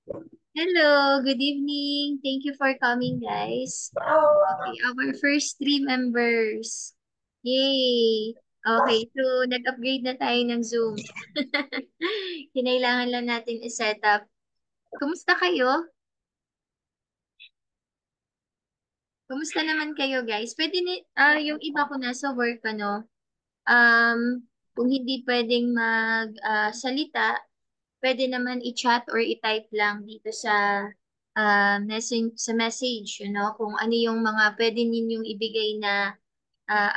Hello, good evening. Thank you for coming, guys. Okay, our first three members. Yay! Okay, so nag-upgrade na tayo ng Zoom. Kinailangan lang natin i-set up. Kumusta kayo? Kumusta naman kayo, guys? Pwede yung iba ko nasa work, ano, kung hindi pwedeng salita, pwede naman i-chat or i-type lang dito sa message, kung ano yung mga pwede ninyong ibigay na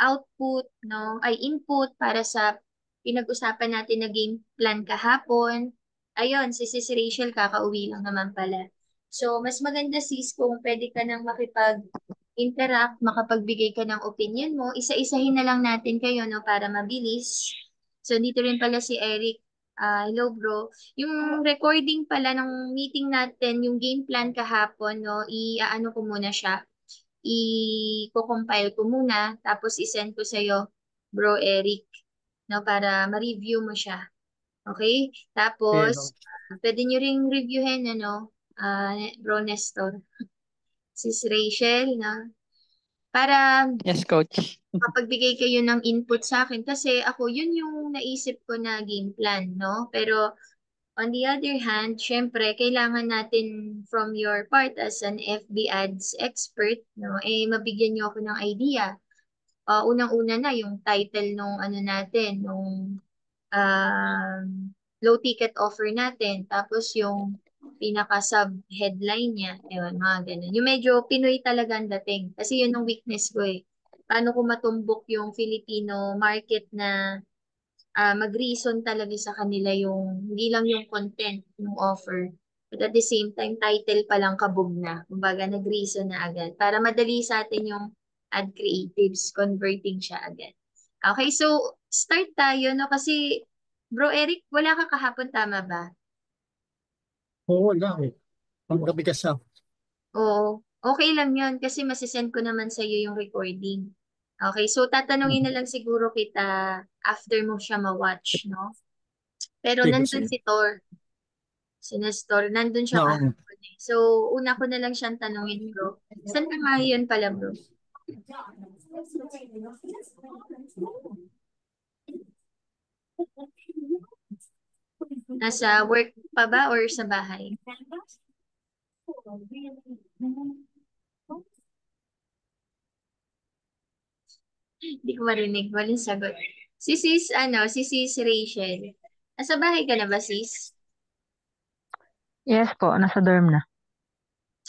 output, no, ay input para sa pinag-usapan natin na game plan kahapon. Ayun, si Sis Rachel kakauwi lang naman pala. So, mas maganda sis kung pwede ka nang makipag-interact, makapagbigay ka ng opinion mo. Isa-isahin na lang natin kayo, no, para mabilis. So, dito rin pala si Eric. Hello bro. Yung recording pala ng meeting natin, yung game plan kahapon, no, i-ano ko muna siya, i-compile ko muna, tapos i-send ko sa'yo, Bro Eric, no, para ma-review mo siya. Okay? Kaya, Tapos, Coach. pwede nyo ring reviewin, Bro Nestor, Sis Rachel, no? Para Yes, Coach. makapagbigay kayo ng input sa akin. Kasi ako, yun yung naisip ko na game plan, no? Pero, on the other hand, syempre, kailangan natin from your part as an FB ads expert, no, mabigyan niyo ako ng idea. Unang-una na yung title nung ano natin, nung um, low ticket offer natin. Tapos yung pinaka-sub headline niya, yun, mga ganun. Yung medyo Pinoy talaga ang dating. Kasi yun ang weakness ko eh. Paano ko matumbok yung Filipino market na mag-reason talaga sa kanila yung, hindi lang yung content, yung offer. But at the same time, title pa lang kabog na. Kumbaga, nag-reason na agad. Para madali sa atin yung ad creatives, converting siya agad. Okay, so start tayo, no? Kasi, Bro Eric, wala ka kahapon, tama ba? Oo, wala eh. Ang gabi ka sa. Oo. Okay lang yun kasi masisend ko naman sa iyo yung recording. Okay, so tatanungin na lang siguro kita after mo siya ma-watch, no? Pero Sige, nandun sige. si Thor. Si Nestor, nandun siya No, kahapon eh. So, una ko na lang siyang tanungin, bro. Saan ka ngayon pala, bro? Nasa work pa ba or sa bahay? Hindi ko marinig. Walang sagot. Si sis Rachel. Nasa bahay ka na ba, sis? Yes po, nasa dorm na.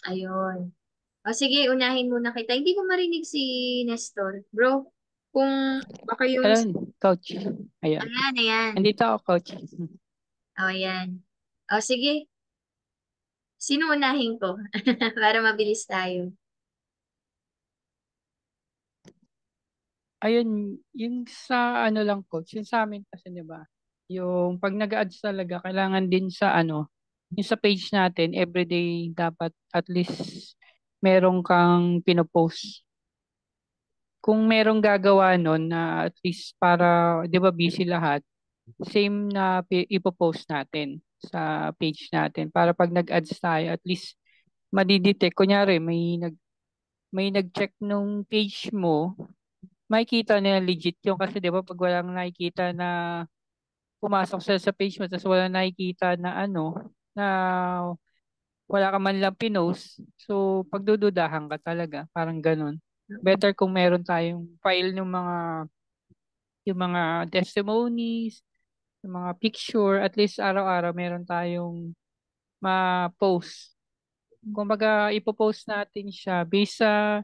Ayun. O sige, unahin muna kita. Hindi ko marinig si Nestor. Bro, kung baka yung... ayun, Coach. Ayun. Ayan, ayan. Andito ako, Coach. O, ayan. O, sige. Sino unahin ko? Para mabilis tayo. Ayun, yung sa ano lang, Coach. Yung sa amin kasi, di ba? Yung pag nag-ads talaga, kailangan din sa ano, yung sa page natin, everyday dapat at least merong kang pinopost. Kung merong gagawa nun na at least para, di ba busy lahat, same na ipopost natin sa page natin para pag nag-ads tayo at least madidetect. Kunyari may nag-check nung page mo, makikita na legit yun kasi 'di ba pag walang nakikita na pumasok sa page mo tapos walang nakikita na ano na wala ka man lang pinost, so pagdududahan ka talaga, parang ganun. Better kung meron tayong file ng yung mga testimonies, yung mga picture, at least araw-araw meron tayong ma-post. Kumbaga, ipopost natin siya based sa,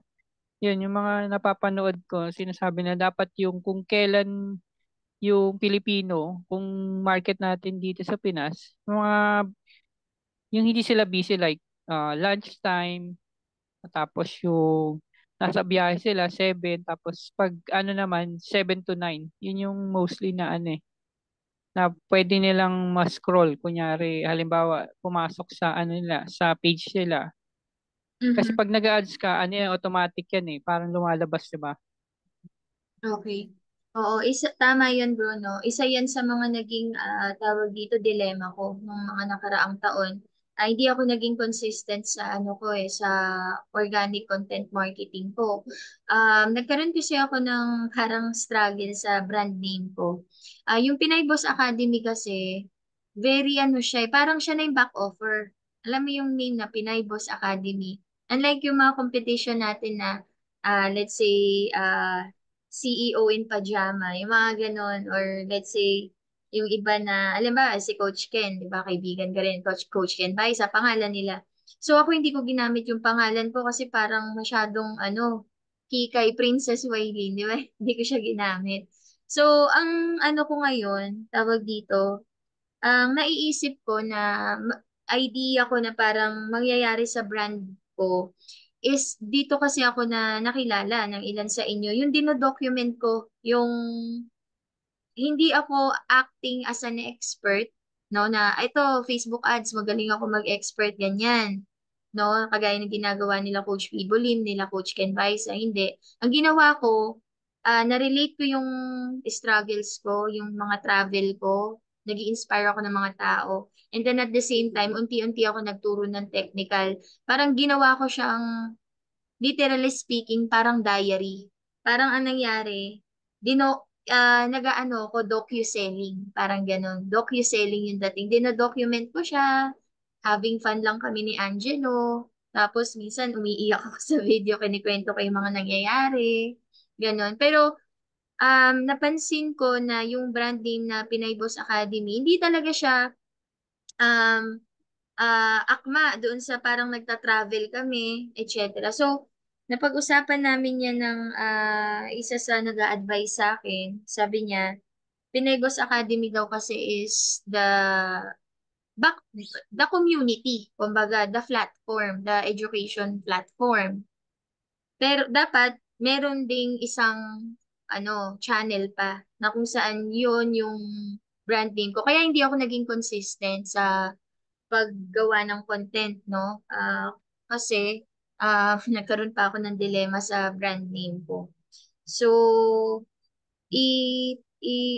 yun, yung mga napapanood ko, sinasabi na dapat yung kung kailan yung Pilipino, kung market natin dito sa Pinas, yung hindi sila busy like lunchtime, tapos yung nasa biyahe sila 7, tapos pag ano naman 7 to 9, yun yung mostly na ano eh, na pwede nilang ma-scroll. Kunyari, halimbawa, pumasok sa ano nila, sa page nila. Kasi Mhm. pag nag-ads ka, ano yan, automatic yan eh. Parang lumalabas, di ba? Okay. Oo, tama yun bro, no? Isa yan sa mga naging tawag dito, dilemma ko nung mga nakaraang taon. hindi ako naging consistent sa ano ko sa organic content marketing ko. Nagkaroon kasi ako ng parang struggle sa brand name ko. Yung Pinay Boss Academy kasi, very ano siya, parang siya na yung back offer. Alam mo yung name na Pinay Boss Academy. Unlike yung mga competition natin na, let's say, CEO in pajama, yung mga ganon, or let's say, yung iba na, alam ba, si Coach Ken, di ba, kaibigan ka rin, Coach Ken Bai, sa pangalan nila. So ako hindi ko ginamit yung pangalan ko kasi parang masyadong ano, kikay Princess Wailin, di ba? Hindi ko siya ginamit. So ang ano ko ngayon, tawag dito, ang naiisip ko na idea ko na parang mangyayari sa brand ko is dito kasi ako na nakilala ng ilan sa inyo. Yung dinodocument ko, yung hindi ako acting as an expert, no, na ito, Facebook ads, magaling ako mag-expert, ganyan. No, kagaya ng ginagawa nila Coach Pibolim, nila Coach Ken Baisa, hindi. Ang ginawa ko, na-relate ko yung struggles ko, yung mga travel ko, nag inspire ako ng mga tao. And then at the same time, unti-unti ako nagturo ng technical. Parang ginawa ko siyang literally speaking, parang diary. Parang ang nangyari, nag-ano ko, docu-selling. Parang ganun. Docu-selling yung dating. Dino-document ko siya. Having fun lang kami ni Angelo. Tapos minsan umiiyak ako sa video, kinikwento ko yung mga nangyayari. Ganon. Pero napansin ko na yung brand name na Pinay Boss Academy, hindi talaga siya um, akma doon sa parang nagta-travel kami, etc. So, napag-usapan namin yan ng isa sa nag-a-advise sa akin. Sabi niya, Pinegos Academy daw kasi is back, the community, kumbaga, the platform, the education platform. Pero dapat, meron ding isang channel pa na kung saan yun yung brand name ko. Kaya hindi ako naging consistent sa paggawa ng content, no? Kasi nagkaroon pa ako ng dilemma sa brand name ko. So, i,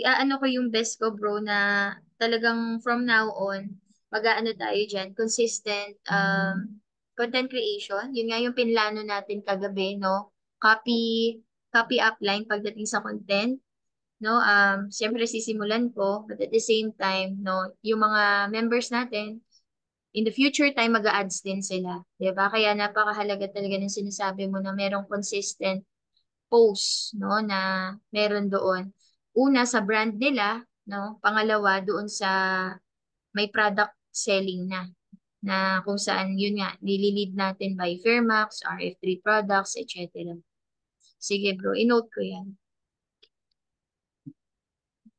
ano ko yung best ko, bro, na talagang from now on, mag-aano tayo dyan, consistent content creation. Yun nga yung pinlano natin kagabi, no? Copy, copy upline pagdating sa content, no? Siyempre sisimulan ko, but at the same time, no, yung mga members natin, in the future time, mag-a-ads din sila. 'Di ba? Kaya napakahalaga talaga ng sinasabi mo na merong consistent post, no, na meron doon. Una, sa brand nila, no? Pangalawa, doon sa may product selling na kung saan, yun nga, nililid natin by Fairmax, RF3 products, etc. Sige bro, inote ko yan.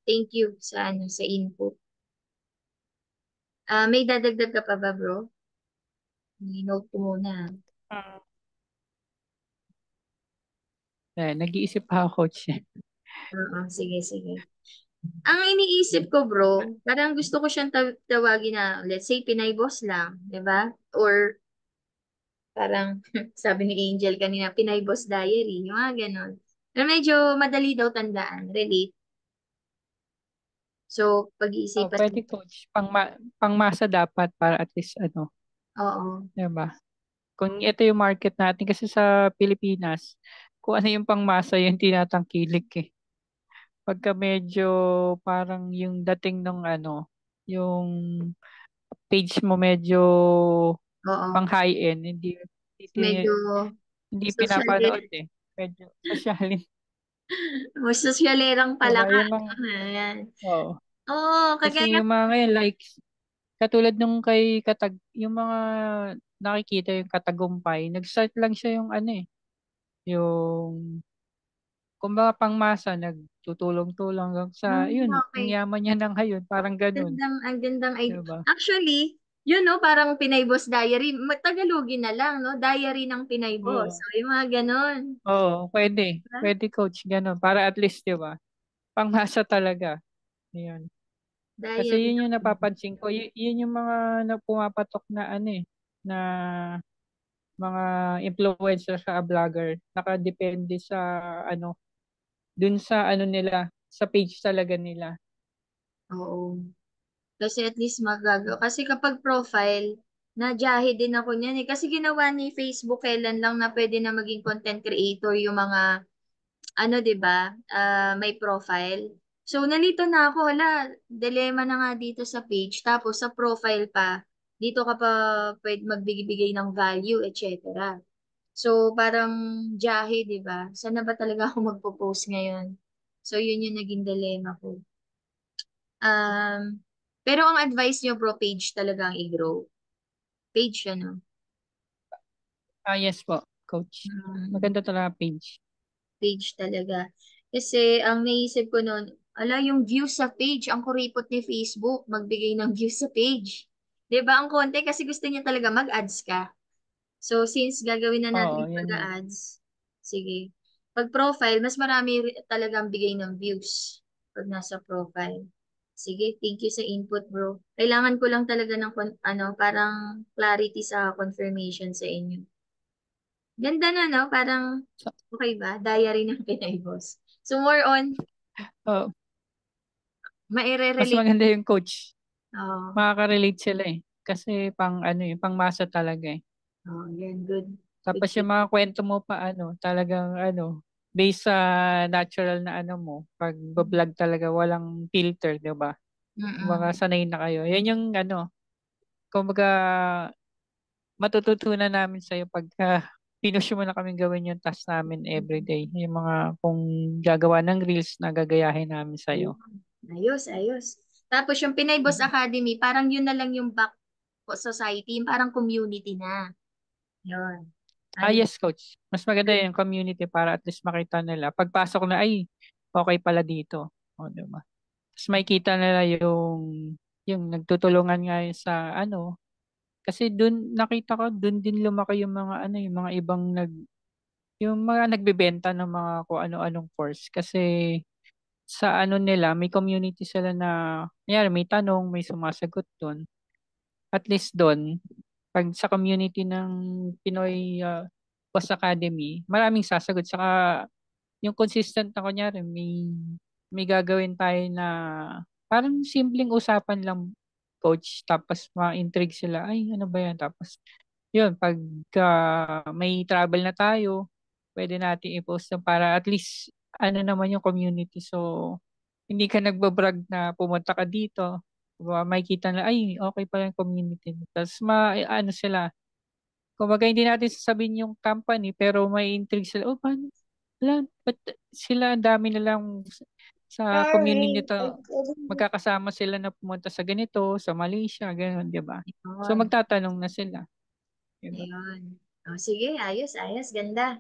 Thank you sa sa info. May dadagdag ka pa ba bro? Inote ko muna. Ah, nag-iisip pa ako, coach. Oo, sige, sige. Ang iniisip ko, bro, parang gusto ko siyang tawagin na, let's say, Pinay Boss lang, di ba? Or parang, sabi ni Angel kanina, Pinay Boss Diary, yung mga ganon. Pero medyo madali daw tandaan, relate. So, Oh, pag-iisipan. pwede coach. Pangmasa dapat para at least ano, Oo, 'di ba? Kung ito yung market natin kasi sa Pilipinas, kung ano yung pangmasa yung tinatangkilik eh. Pagka medyo parang yung dating ng ano, yung page mo medyo pang oo. high end, Medyo hindi social, pinapanood eh. Medyo sosyalin, mas sosyalerang 'di pala ba? ka. Yung mga, Ayan. oo. Oo, Kasi kagaya, yung mga ngayon likes, katulad nung kay yung mga nakikita yung Katagumpay, nag-start lang siya yung ano eh, yung kumbaga pangmasa, nagtutulong-tulong hanggang sa, yun, ang okay. yaman niya ng ngayon, parang ganun, Ang gandang di idea. ba? Actually, yun no, parang Pinay Boss Diary. Tagalogin na lang, no? Diary ng Pinay Boss. Oo. So, yung mga ganon. Oo, pwede. Diba? Pwede coach, ganun. Para at least, di ba? Pangmasa talaga. Yun. Kasi Diary yun ng yung Pinay Boss. napapansin ko, yun yung mga na pumapatok na ano eh, na mga influencer sa vlogger. Nakadepende sa ano, dun sa ano nila, sa page talaga nila. Oo. Kasi at least magagawa. Kasi kapag profile, Najahe din ako niyan eh. Kasi ginawa ni Facebook kailan lang na pwede na maging content creator yung mga, ano, 'di ba? May profile. So, nalito na ako. Hala, dilemma na nga dito sa page. Tapos, sa profile pa, dito ka pa pwede magbigay ng value, etc. So, parang jahe, 'di ba? Saan na ba talaga ako magpo-post ngayon? So, yun yung naging dilemma ko. Um, pero ang advice niyo, bro, page talaga ang i-grow. Page, ano? Yes po, coach. Mm, Maganda talaga page. page talaga. Kasi ang naisip ko noon, ala, yung views sa page, ang kuripot ni Facebook, magbigay ng views sa page. 'Di ba? Ang konti kasi gusto niya talaga mag-ads ka. So, since gagawin na natin Oo, yung yan yun. pag-ads, sige. Pag profile, mas marami talagang bigay ng views pag nasa profile. Sige, thank you sa input, bro. Kailangan ko lang talaga ng parang clarity sa confirmation sa inyo. Ganda na, no? Parang, So, okay ba? Diary ng Pinay Boss. So, more on, oh, mas maire-relate. maganda yung coach. Oh, Makaka-relate sila eh. Kasi pang ano eh, pang masa talaga eh. oh, yan, good. Good Tapos to yung mga kwento mo pa ano, talagang ano, based sa natural na ano mo, pag vlog talaga walang filter, 'di ba? Kumbaga Mm-mm. sanay na kayo. Yan yung ano, kumbaga matututunan namin sa iyo pagka pinush mo na kami gawin yung task namin everyday. Yung mga kung gagawa ng reels na gagayahin namin sa iyo. Ayun. Ayos, ayos. Tapos yung Pinay Boss Academy, parang yun na lang yung back society, yung parang community na. Yun. Ano? Yes, coach. Mas maganda yung community para at least makita nila. Pagpasok na, ay, okay pala dito. O, di ba? Tapos makikita nila yung nagtutulungan nga yun sa ano. Kasi dun, nakita ko, dun din lumaki yung mga ano, yung mga ibang yung mga nagbebenta ng mga kung ano-anong course. Kasi sa ano nila, may community sila na, kaya may tanong, may sumasagot dun. At least dun, pag sa community ng Pinoy Boss Academy, maraming sasagot. Saka yung consistent na kunyari, may gagawin tayo na parang simpleng usapan lang, coach. Tapos ma-intrigue sila, ay ano ba yan? Tapos yun, pag may travel na tayo, pwede natin i-post na para at least ano naman yung community. So, hindi ka nagbabrag na pumunta ka dito. Diba? Makikita na, ay, okay pala yung community. Tapos, ano sila, kumbaga hindi natin sasabihin yung company, pero may intrigue sila, oh, paano? Wala, ba't sila, ang dami nilang sa community Sorry. nito, magkakasama sila na pumunta sa ganito, sa Malaysia, gano'n, di ba? So, Ayun. magtatanong na sila, di ba? Ayun. Oh, sige, ayos, ayos. Ganda.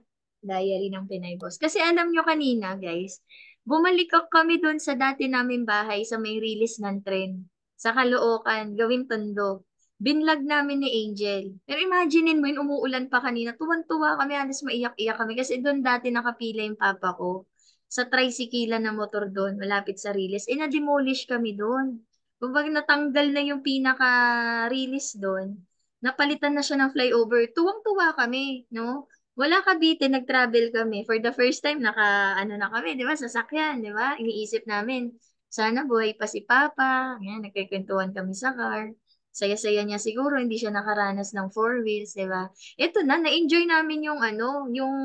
Diary ng Pinay Boss. Kasi alam nyo kanina, guys, bumalik kami doon sa dati naming bahay sa may release ng tren. Sa Caloocan, gawing tondo. Binlog namin ni Angel. Pero imaginein mo yun, umuulan pa kanina. Tuwan-tuwa kami, halos maiyak-iyak kami. Kasi doon dati nakapila yung papa ko. Sa tricycle na motor doon, malapit sa release. Eh, na-demolish kami doon. Kumbaga natanggal na yung pinaka-release doon, napalitan na siya ng flyover. Tuwang-tuwa kami, no? Wala Cavite, nag-travel kami. For the first time, ano na kami, di ba? Sasakyan, di ba? Iniisip namin, sana buhay pa si Papa. Yan, nagkikwentuhan kami sa car. Saya-saya niya siguro, hindi siya nakaranas ng four wheels, di ba? Ito na, na-enjoy namin yung yung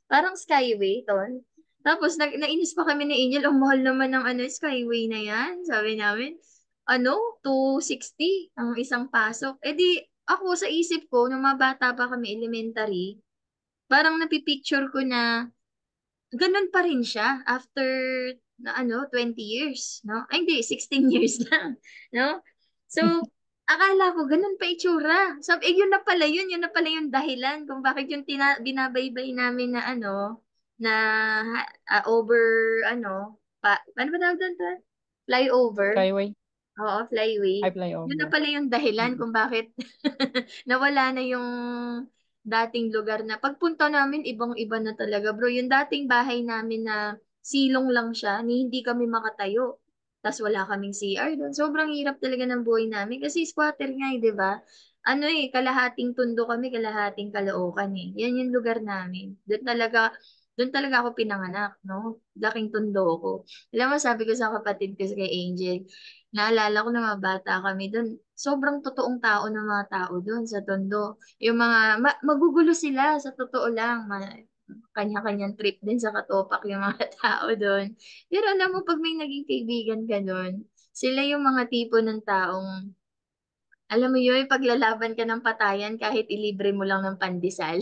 parang Skyway, ton. Tapos, nainis pa kami ni Angel, ang mahal naman ng Skyway na yan. Sabi namin, 260 ang isang pasok. Eh di, ako sa isip ko, nung mga bata pa kami elementary, parang napipicture ko na ganun pa rin siya after na 20 years, no? Ay, hindi, 16 years lang, no? So, akala ko ganun pa itsura. Sabi, yun na pala yung dahilan kung bakit yung binabaybay namin na na over, ano ba tawag doon? Flyover. Skyway, Oo, flyway. I Yun na flyover. pala yung dahilan Mm. kung bakit nawala na yung dating lugar na pagpunta namin, ibang-iba na talaga, bro. Yung dating bahay namin na silong lang siya, ni hindi kami makatayo. Tapos wala kaming CR doon. Sobrang hirap talaga ng buhay namin kasi squatter nga eh, 'di ba? Kalahating Tondo kami, kalahating Caloocan eh. Yan yung lugar namin. Doon talaga ako pinanganak, no? Laking Tondo ko. Alam mo, sabi ko sa kapatid ko kay Angel, Naalala ko na mga bata kami doon. Sobrang totoong tao ng mga tao doon sa Tondo. Yung mga, magugulo sila sa totoo lang. Kanya-kanyang trip din sa Katopak yung mga tao doon. Pero alam mo, pag may naging kaibigan ka doon, sila yung mga tipo ng taong alam mo yun, paglalaban ka ng patayan kahit ilibre mo lang ng pandesal.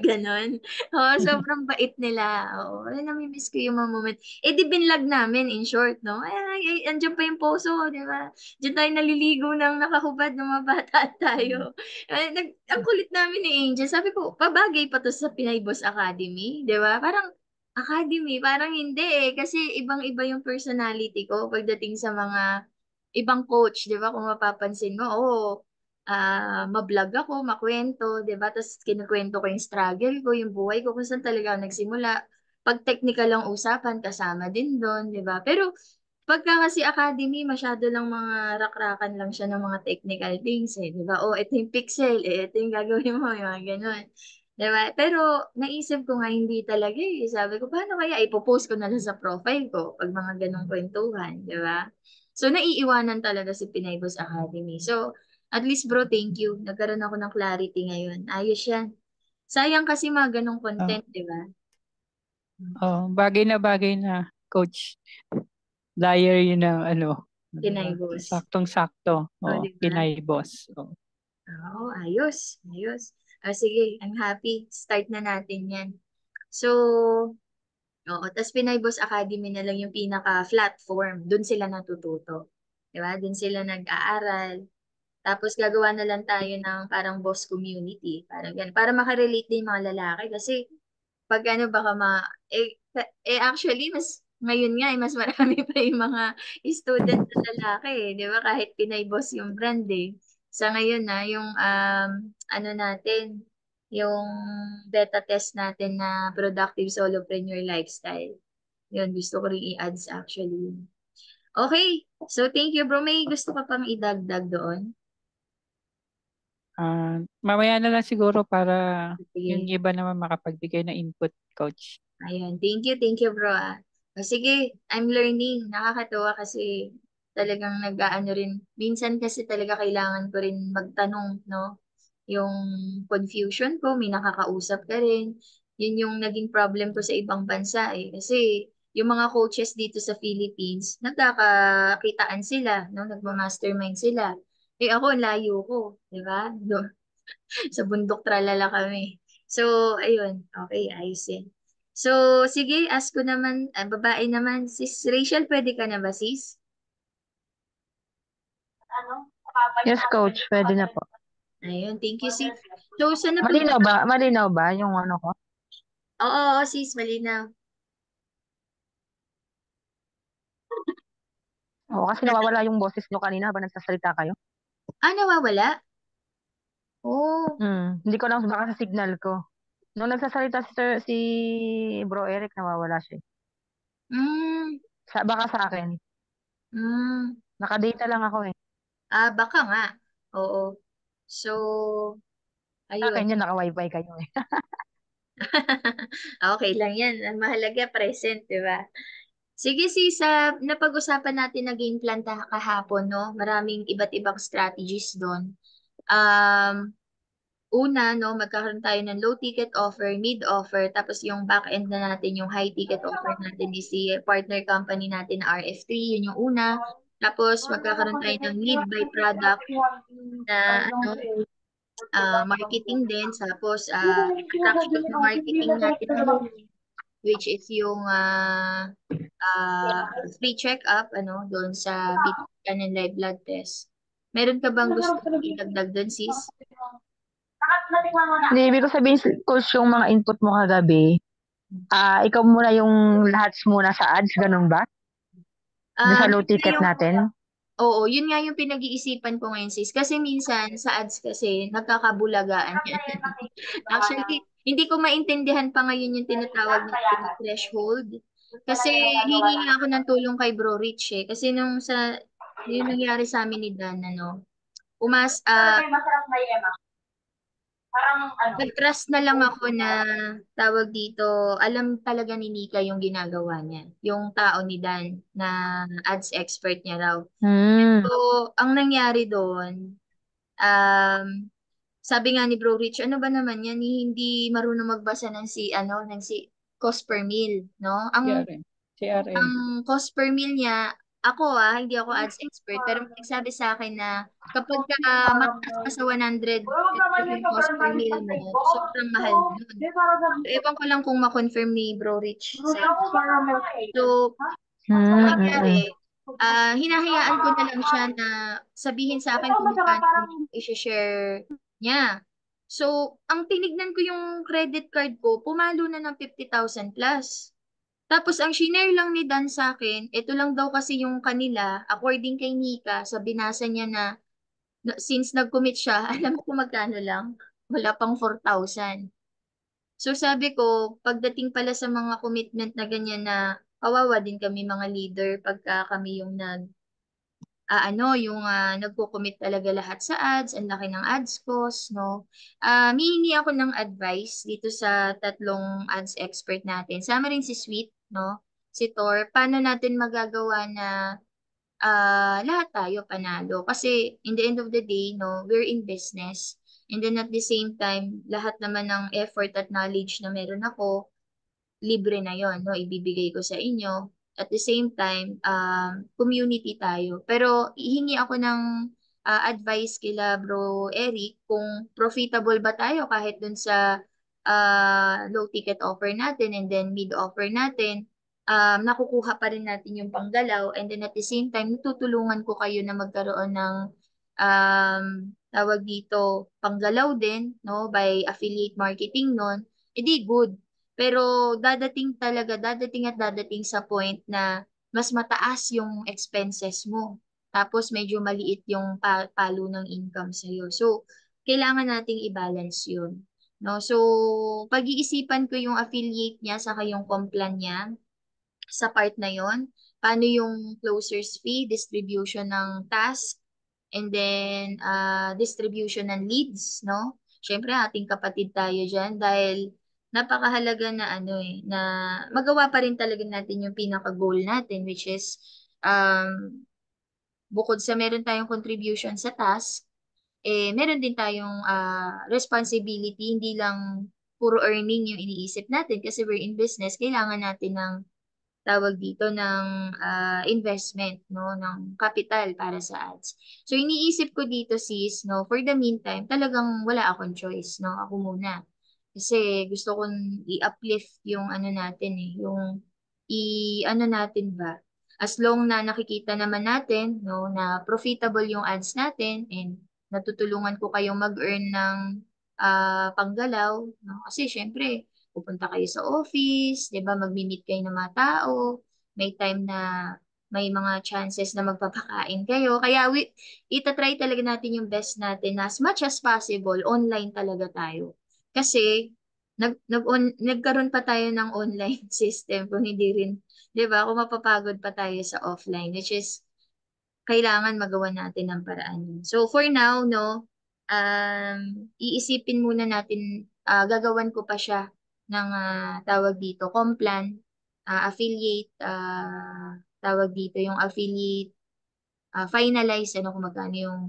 Ganon. Oo, sobrang bait nila. Oo, ay, namimiss ko yung mga moment. Eh, di binlag namin, in short, no? Ay, andyan pa yung poso, di ba? Diyan tayo naliligo ng nakahubad ng mga bata tayo. Ang kulit namin ni Angel. Sabi ko, pabagay pa to sa Pinay Boss Academy, di ba? Parang, Academy, parang hindi eh. Kasi ibang-iba yung personality ko pagdating sa mga ibang coach, 'di ba? Kung mapapansin mo, mablog ako, makwento, 'di ba? Tapos kinukwento ko yung struggle ko, yung buhay ko, kung saan talaga ako nagsimula. Pag technical ang usapan, kasama din doon, 'di ba? Pero pagka kasi academy, masyado lang mga rakrakan lang siya ng mga technical things, eh, 'di ba? Oh, ito yung pixel, ito yung gagawin mo, yung mga ganun. 'Di ba? Pero naisip ko nga hindi talaga eh. Sabi ko, paano kaya ipopost ko na lang sa profile ko pag mga ganong kwentuhan, 'di ba? So, naiiwanan talaga si Pinay Boss Academy. So, at least bro, thank you. Nagkaroon ako ng clarity ngayon. Ayos yan. Sayang kasi mga ganong Oh, content, di ba? oh, bagay na coach. Liar yun ng ano, Pinay Boss. saktong-sakto. O, Oh, di ba? Pinay boss. Oh. Oo, ayos. Ayos. Sige, I'm happy. Start na natin yan. So, oo. Tapos Pinay Boss Academy na lang yung pinaka-platform. Doon sila natututo. Di ba? Doon sila nag-aaral. Tapos gagawa na lang tayo ng parang boss community. Parang ganun. Para makarelate din yung mga lalaki. Kasi pag ano baka actually mas ngayon nga mas marami pa yung mga student na lalaki eh, 'di ba? Kahit Pinay Boss yung brand eh. Sa ngayon na yung ano natin, yung beta test natin na productive solopreneur lifestyle. Yun, gusto ko rin i-ads actually. Okay. So thank you bro. May gusto ka pang idagdag doon? Mamaya na lang siguro para yung Sige. iba naman makapagbigay ng input, coach. Ayun. Thank you bro. Sige, I'm learning. Nakakatuwa kasi talagang nag-aano rin. Minsan kasi talaga kailangan ko rin magtanong, no? Yung confusion ko, may nakakausap ka rin. Yun yung naging problem ko sa ibang bansa eh. Kasi yung mga coaches dito sa Philippines, nagkakakitaan sila, no? Nagma-mastermind sila. Eh ako, ang layo ko, di ba? Sa bundok tralala kami. So, ayun. Okay, ayos yan. So, sige, ask ko naman, babae naman, sis Rachel, pwede ka na ba, sis? Yes, coach, pwede na po. Ayun, thank you, sis. So, saan na punta? Malinaw ba? Malinaw ba yung ano ko? Oo, sis, malinaw. Oo, kasi nawawala yung boses nyo kanina habang nagsasalita kayo. Nawawala? Oh, Hindi ko lang baka sa signal ko. Nung nagsasalita si Bro Eric, nawawala siya. mm, Baka sa akin. mm. Nakadata lang ako eh. Baka nga. Oo. So, Sa ayun. akin yun, naka-wifi kayo eh. Okay lang yan. Ang mahalaga, present, di ba? Sige, sis, napag-usapan natin na game plan kahapon, no? Maraming iba't ibang strategies doon. Um, Una, no, magkakaroon tayo ng low ticket offer, mid offer, tapos yung back end na natin, yung high ticket offer natin is si partner company natin na RF3, yun yung una. Tapos magkakaroon tayo ng lead by product na ano, marketing din. Tapos attraction na marketing natin mo, which is yung free check-up ano, doon sa BTK ng live blood test. Meron ka bang gusto idagdag doon, sis? Hindi, ibig ko sabihin, coach, yung mga input mo kagabi, ikaw muna yung lahat muna sa ads, ganun ba? Doon sa low Yun nga ticket yung, natin. oo, yun nga yung pinag-iisipan ko ngayon, sis. Kasi minsan, sa ads kasi, nagkakabulagaan yan. Actually, hindi ko maintindihan pa ngayon yung tinatawag natin na threshold. Kasi hingi nga ako ng tulong kay Bro Rich eh. Kasi yung nangyari sa amin ni Dan, ano, umas, Nag-trust na lang ako na tawag dito, alam talaga ni Nika yung ginagawa niya. Yung tao ni Dan na ads expert niya raw. Hmm. So, ang nangyari doon, um, sabi nga ni Bro Rich, ano ba naman yan, hindi marunong magbasa ng cost per mil, no? CRM. CRM. Ang cost per meal niya, hindi ako ads expert, pero may nagsabi sa akin na kapag ka mataas pa sa 100 pesos yung cost per meal mo, sobrang mahal nun. So, ewan ko lang kung ma-confirm ni Bro Rich sa So, ang Mm. nangyari, hinahayaan ko na lang siya na sabihin sa akin kung magkano yung i-share niya. So, ang tinignan ko yung credit card ko, pumalo na ng 50,000 plus. Tapos ang shinare lang ni Dan sa akin, ito lang daw kasi yung kanila, according kay Nika, sa binasa niya since nag-commit siya, alam mo kung magkano lang? Wala pang 4,000. So sabi ko, pagdating pala sa mga commitment na ganyan na kawawa din kami mga leader pagka kami yung nagko-commit talaga lahat sa ads, ang laki ng ads cost, no? Hihingi ako ng advice dito sa tatlong ads expert natin. Sama rin si Sweet, no? Si Thor, paano natin magagawa na lahat tayo panalo? Kasi in the end of the day, no, we're in business. And then at the same time, lahat naman ng effort at knowledge na meron ako, libre na yon, no? Ibibigay ko sa inyo. At the same time, community tayo. Pero ihingi ako ng advice kila Bro Eric kung profitable ba tayo kahit dun sa low ticket offer natin and then mid offer natin, nakukuha pa rin natin yung panggalaw and then at the same time, natutulungan ko kayo na magkaroon ng um, tawag dito, panggalaw din, no, by affiliate marketing nun, edi good. Pero dadating at dadating sa point na mas mataas yung expenses mo. Tapos medyo maliit yung palo ng income sa'yo. So, kailangan nating i-balance yun. No? So, pag-iisipan ko yung affiliate niya saka yung complan niya sa part na yon. Paano yung closer's fee, distribution ng task, and then distribution ng leads, no? Siyempre, ating kapatid tayo dyan dahil napakahalaga na na magawa pa rin talaga natin yung pinaka-goal natin which is bukod sa meron tayong contribution sa task, meron din tayong responsibility, hindi lang puro earning yung iniisip natin kasi we're in business, kailangan natin ng tawag dito ng investment, no, ng capital para sa ads. So iniisip ko dito sis, no, for the meantime, talagang wala akong choice, no, ako muna. Kasi gusto kong i-uplift yung natin yung i-ano natin ba? As long na nakikita naman natin, no, na profitable yung ads natin and natutulungan ko kayong mag-earn ng panggalaw, no? Kasi syempre, pupunta kayo sa office, 'di ba? Magmi-meet kayo ng mga tao, may time na may mga chances na magpapakain kayo. Kaya itatry talaga natin yung best natin na as much as possible, online talaga tayo. Kasi nagkaroon pa tayo ng online system kung hindi rin, 'di ba? Kung mapapagod pa tayo sa offline, which is kailangan magawa natin ng paraan yun. So for now, no, iisipin muna natin, gagawan ko pa siya ng tawag dito, complan, affiliate, tawag dito, yung affiliate, finalize, kung magkano yung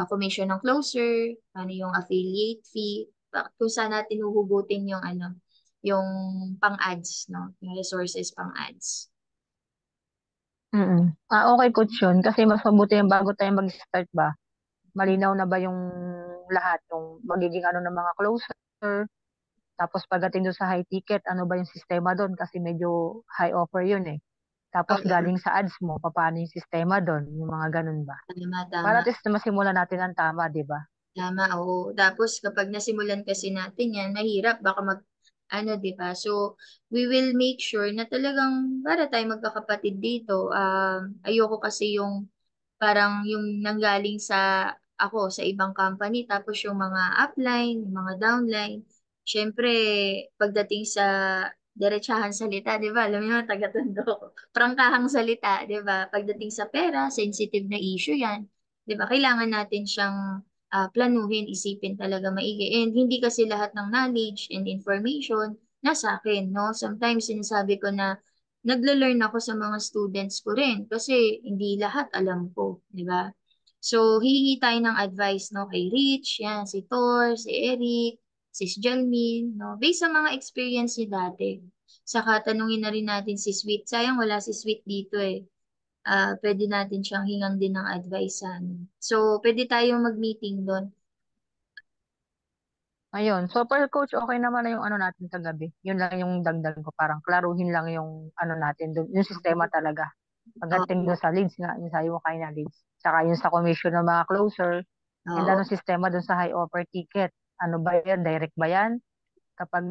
commission ng closer, ano yung affiliate fee, kung saan natin uhugutin yung yung pang-ads, no, yung resources pang-ads. Okay coach yun. Kasi mas mabuti yung bago tayo mag-start ba, malinaw na ba yung lahat, yung magiging ano ng mga closer, tapos pagdating doon sa high ticket, ano ba yung sistema doon? Kasi medyo high offer yun eh. Tapos Oo, galing sa ads mo, paano yung sistema doon? Yung mga ganun ba? tama, Para tama. at least na masimulan natin ang tama, di ba? Tama, oo. Tapos kapag nasimulan kasi natin yan, mahirap, baka di ba? So, we will make sure na talagang para tayo magkakapatid dito. Ayoko kasi yung parang yung nanggaling sa ibang company, tapos yung mga upline, yung mga downline. Syempre, pagdating sa diretsahan salita, di ba? Alam mo yung taga-tondo, prangkahang salita, di ba? Pagdating sa pera, sensitive na issue yan. Di ba? Kailangan natin siyang planuhin, isipin talaga maigi. And hindi kasi lahat ng knowledge and information nasa akin, no? Sometimes sinasabi ko na nagle-learn ako sa mga students ko rin kasi hindi lahat alam ko, di ba? So, hihingi tayo ng advice, no? Kay Rich, yan, si Thor, si Eric, si Jalmin, no? Based sa mga experience niyo dati. Saka tanungin na rin natin si Sweet. Sayang wala si Sweet dito eh. Pwede natin siyang hingan din ng advice sa amin. So, pwede tayong mag-meeting doon. Ayun. So, per coach, okay naman na yung ano natin kagabi. Yun lang yung dagdag ko. Parang klaruhin lang yung ano natin doon. Yung sistema talaga. Pagdating Oo. doon sa leads nga, yung sabi mo kayo na leads. Tsaka yung sa commission ng mga closer. And Oo. ano sistema doon sa high offer ticket. Ano ba yan? Direct ba yan? Kapag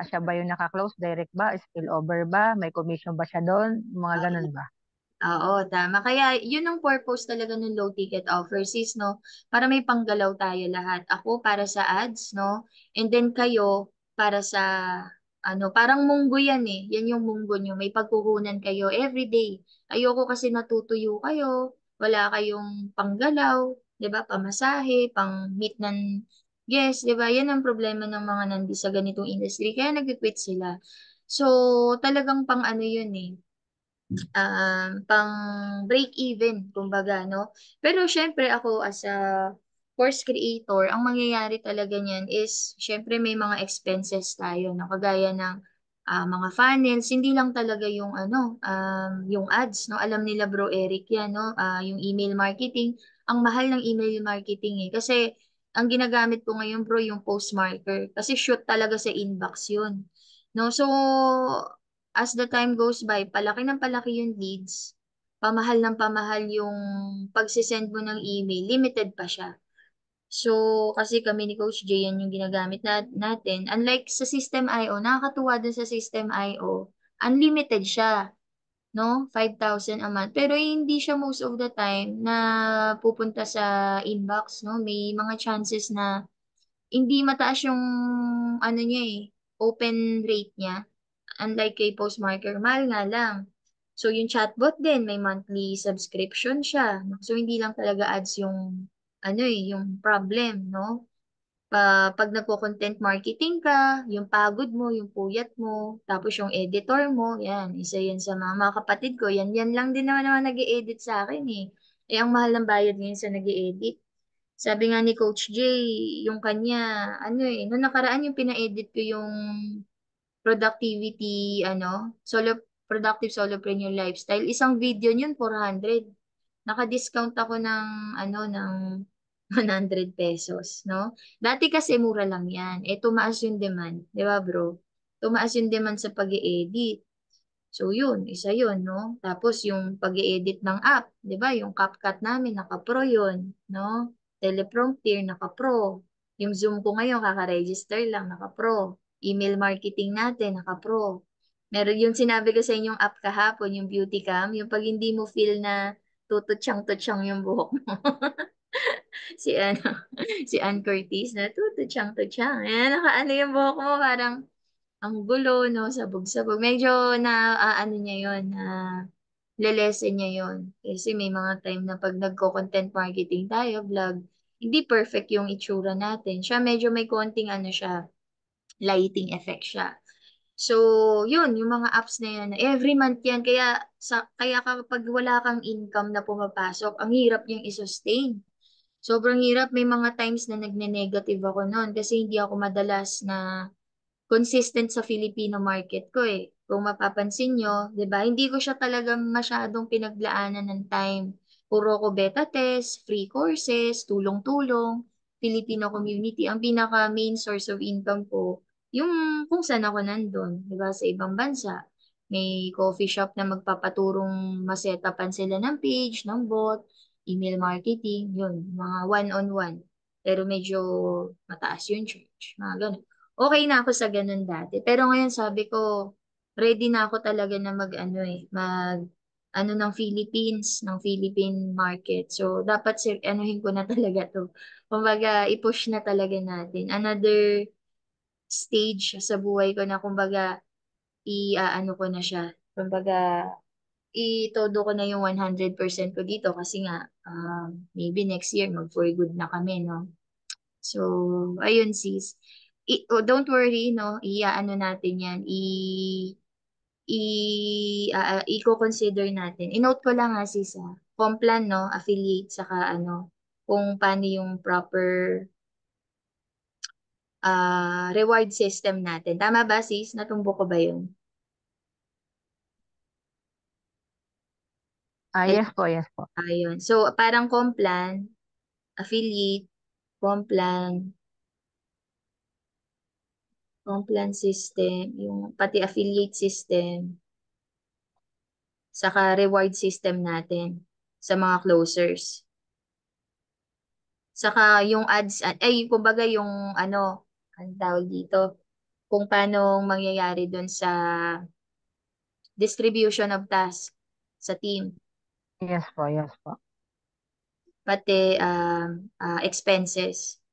siya ba yung naka-close, direct ba? Spill over ba? May commission ba siya doon? Mga ganun ba? Oo, tama. Kaya yun ang purpose talaga ng low ticket offers is, no, para may panggalaw tayo lahat. Ako para sa ads, no, and then kayo para sa, ano, parang munggo yan eh. Yan yung munggo nyo. May pagkukunan kayo everyday. Ayoko kasi natutuyo kayo, wala kayong panggalaw, di ba, pamasahe, pang meet ng guest, di ba? Yan ang problema ng mga nandi sa ganitong industry. Kaya nag-quit sila. So, talagang pang ano yun eh, pang break even, kumbaga, no? Pero syempre ako as a course creator, ang mangyayari talaga niyan is syempre may mga expenses tayo na kagaya ng mga funnels, hindi lang talaga yung ano, yung ads, no? Alam nila Bro Eric yan, no? Yung email marketing, ang mahal ng email marketing eh. Kasi ang ginagamit ko ngayon bro yung post marker kasi shoot talaga sa inbox yun. No, so as the time goes by, palaki ng palaki yung leads, pamahal ng pamahal yung pagsisend mo ng email, limited pa siya. So, kasi kami ni Coach Jay, yan yung ginagamit natin. Unlike sa System IO, nakakatuwa dun sa System IO, unlimited siya, no? 5,000 a month. Pero hindi siya most of the time na pupunta sa inbox, no? May mga chances na hindi mataas yung ano niya eh, open rate niya. Unlike kay Postmarker, mahal nga lang. So, yung chatbot din, may monthly subscription siya. No? So, hindi lang talaga ads yung, ano eh, yung problem, no? Pag nagko-content marketing ka, yung pagod mo, yung puyat mo, tapos yung editor mo, yan, isa yan sa mga kapatid ko, yan lang din naman nag-e-edit sa akin eh. Eh, ang mahal ng bayad ngayon sa nag-e-edit. Sabi nga ni Coach Jay, yung kanya, ano eh, noong nakaraan yung pina-edit ko yung productivity, productive solopreneur lifestyle. Isang video yun, 400. Naka-discount ako ng, ng 100 pesos, no? Dati kasi mura lang yan. Eh, tumaas yung demand. Di ba, bro? Tumaas yung demand sa pag-edit. So, yun, isa yun, no? Tapos, yung pag-edit ng app, di ba? Yung CapCut namin, naka-pro yun, no? Teleprompter, naka-pro. Yung Zoom ko ngayon, kaka-register lang, naka-pro. Email marketing natin, naka-pro. Meron yung sinabi ko sa inyong app kahapon, yung beauty cam, yung pag hindi mo feel na tututsang-tutsang yung buhok mo. Si si Ann Curtis na tututsang-tutsang. Ayan, naka-ano yung buhok mo, parang ang gulo, no? Sabog-sabog. Medyo ano niya yun, lelesen niya yun. Kasi may mga time na pag nagko-content marketing tayo, vlog, hindi perfect yung itsura natin. Siya medyo may konting ano siya, lighting effect siya. So, yun, yung mga apps na yan, every month yan. Kaya kapag wala kang income na pumapasok, ang hirap niyang i-sustain. Sobrang hirap. May mga times na nagne-negative ako noon kasi hindi ako madalas na consistent sa Filipino market ko eh. Kung mapapansin nyo, 'di ba? Hindi ko siya talagang masyadong pinaglaanan ng time. Puro ko beta test, free courses, tulong-tulong, Filipino community. Ang pinaka main source of income ko, yung kung saan ako nandun, 'di ba? Sa ibang bansa. May coffee shop na magpapaturong masetapan sila ng page, ng bot, email marketing, yun, mga one-on-one. Pero medyo mataas yung charge, mga ganun. Okay na ako sa ganun dati. Pero ngayon sabi ko, ready na ako talaga na mag-ano eh, ano ng Philippines, ng Philippine market. So, dapat anuhin ko na talaga to. Kumbaga, i-push na talaga natin. Another stage sa buhay ko na kumbaga, i-ano ko na siya. Kumbaga, itodo ko na yung 100% ko dito kasi nga, maybe next year mag for good na kami, no? So, ayun sis. Don't worry, no? Iaano natin yan. I-consider natin. I-note ko lang ha, sis, ha. Complan, no? Affiliate, saka ano, kung paano yung proper reward system natin. Tama ba, sis? Natumbo ko ba yun? Yes po, yes po. Ayun. So, parang Complan, affiliate, Complan, Complan system, yung pati affiliate system, saka reward system natin sa mga closers. Saka yung ads, ay, kumbaga yung ano, ang tawag dito, kung paano mangyayari dun sa distribution of task sa team, Yes po, yes po. pati expenses.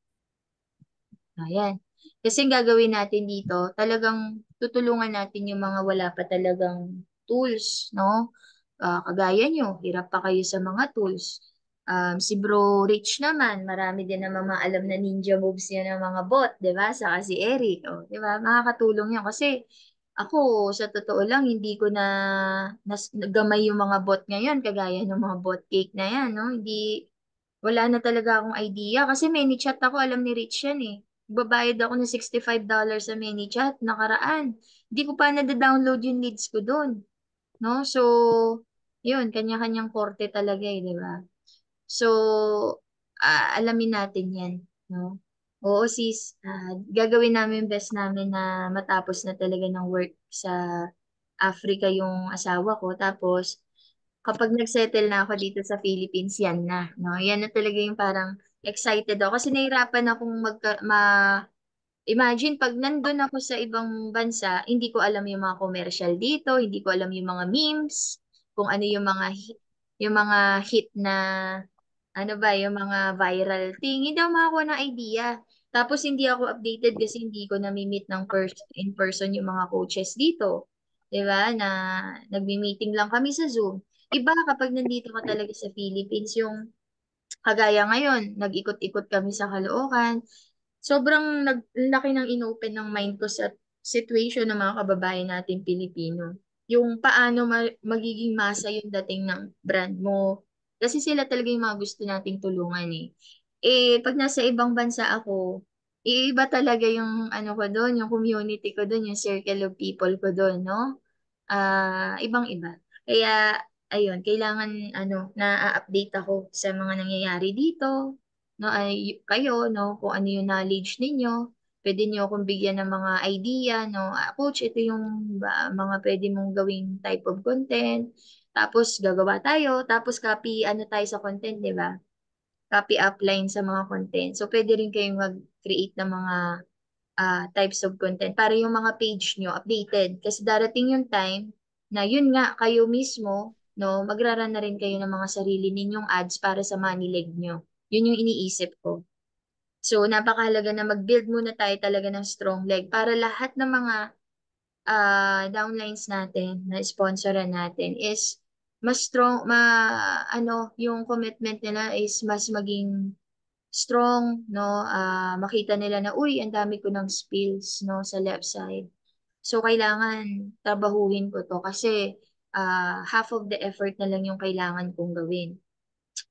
Ayan. Kasi ang gagawin natin dito, talagang tutulungan natin yung mga wala pa talagang tools, no? Kagaya nyo, hirap pa kayo sa mga tools. Si Bro Rich naman, marami din naman mga alam na ninja moves niya ng mga bot, di ba? Saka si Eric, di ba? Makakatulong yun. Kasi ako, sa totoo lang, hindi ko nagamay yung mga bot ngayon, kagaya ng mga bot cake na yan, no? Wala na talaga akong idea. Kasi ManyChat ako, alam ni Rich yan eh. Babayad ako ng $65 sa ManyChat, nakaraan. Hindi ko pa nada-download yung leads ko doon. No? So, yun, kanya-kanyang korte talaga eh, di ba? So, alamin natin yan. No? Oo, sis, gagawin namin yung best namin na matapos na talaga ng work sa Africa yung asawa ko. Tapos, kapag nag-settle na ako dito sa Philippines, yan na. No? Yan na talaga yung parang excited ako. Kasi nahirapan akong imagine, pag nandun ako sa ibang bansa, hindi ko alam yung mga commercial dito, hindi ko alam yung mga memes, kung ano yung mga hit na, ano ba, yung mga viral thing. Hindi ako makakuha ng idea. Tapos hindi ako updated kasi hindi ko nami-meet ng in person yung mga coaches dito. 'Di ba? Na nagmi-meeting lang kami sa Zoom. Iba kapag nandito ka talaga sa Philippines, yung kagaya ngayon, nag-ikot-ikot kami sa Caloocan. Sobrang laki ng inopen ng mind ko sa situation ng mga kababayan natin Pilipino. Yung paano magiging masa yung dating ng brand mo. Kasi sila talaga yung mga gusto nating tulungan eh. Pag nasa ibang bansa ako, iba talaga yung ano ko doon, yung community ko doon, yung circle of people ko doon, no? Ibang-iba. Kaya, ayun, kailangan, ano, na-update ako sa mga nangyayari dito, no, kayo, no, kung ano yung knowledge ninyo, pwede niyo akong bigyan ng mga idea, no, coach, ito yung mga pwede mong gawing type of content, tapos gagawa tayo, tapos copy, ano tayo sa content, di ba? Copy upline sa mga content. So, pwede rin kayong mag-create ng mga types of content para yung mga page nyo updated. Kasi darating yung time na yun nga, kayo mismo, no, magraran na rin kayo ng mga sarili ninyong ads para sa money leg nyo. Yun yung iniisip ko. So, napakahalaga na mag-build muna tayo talaga ng strong leg para lahat ng mga downlines natin na sponsoran natin is mas strong, yung commitment nila is mas maging strong, no? Makita nila na, uy, ang dami ko ng spills, no, sa left side. So, kailangan trabahuhin ko to kasi half of the effort na lang yung kailangan kong gawin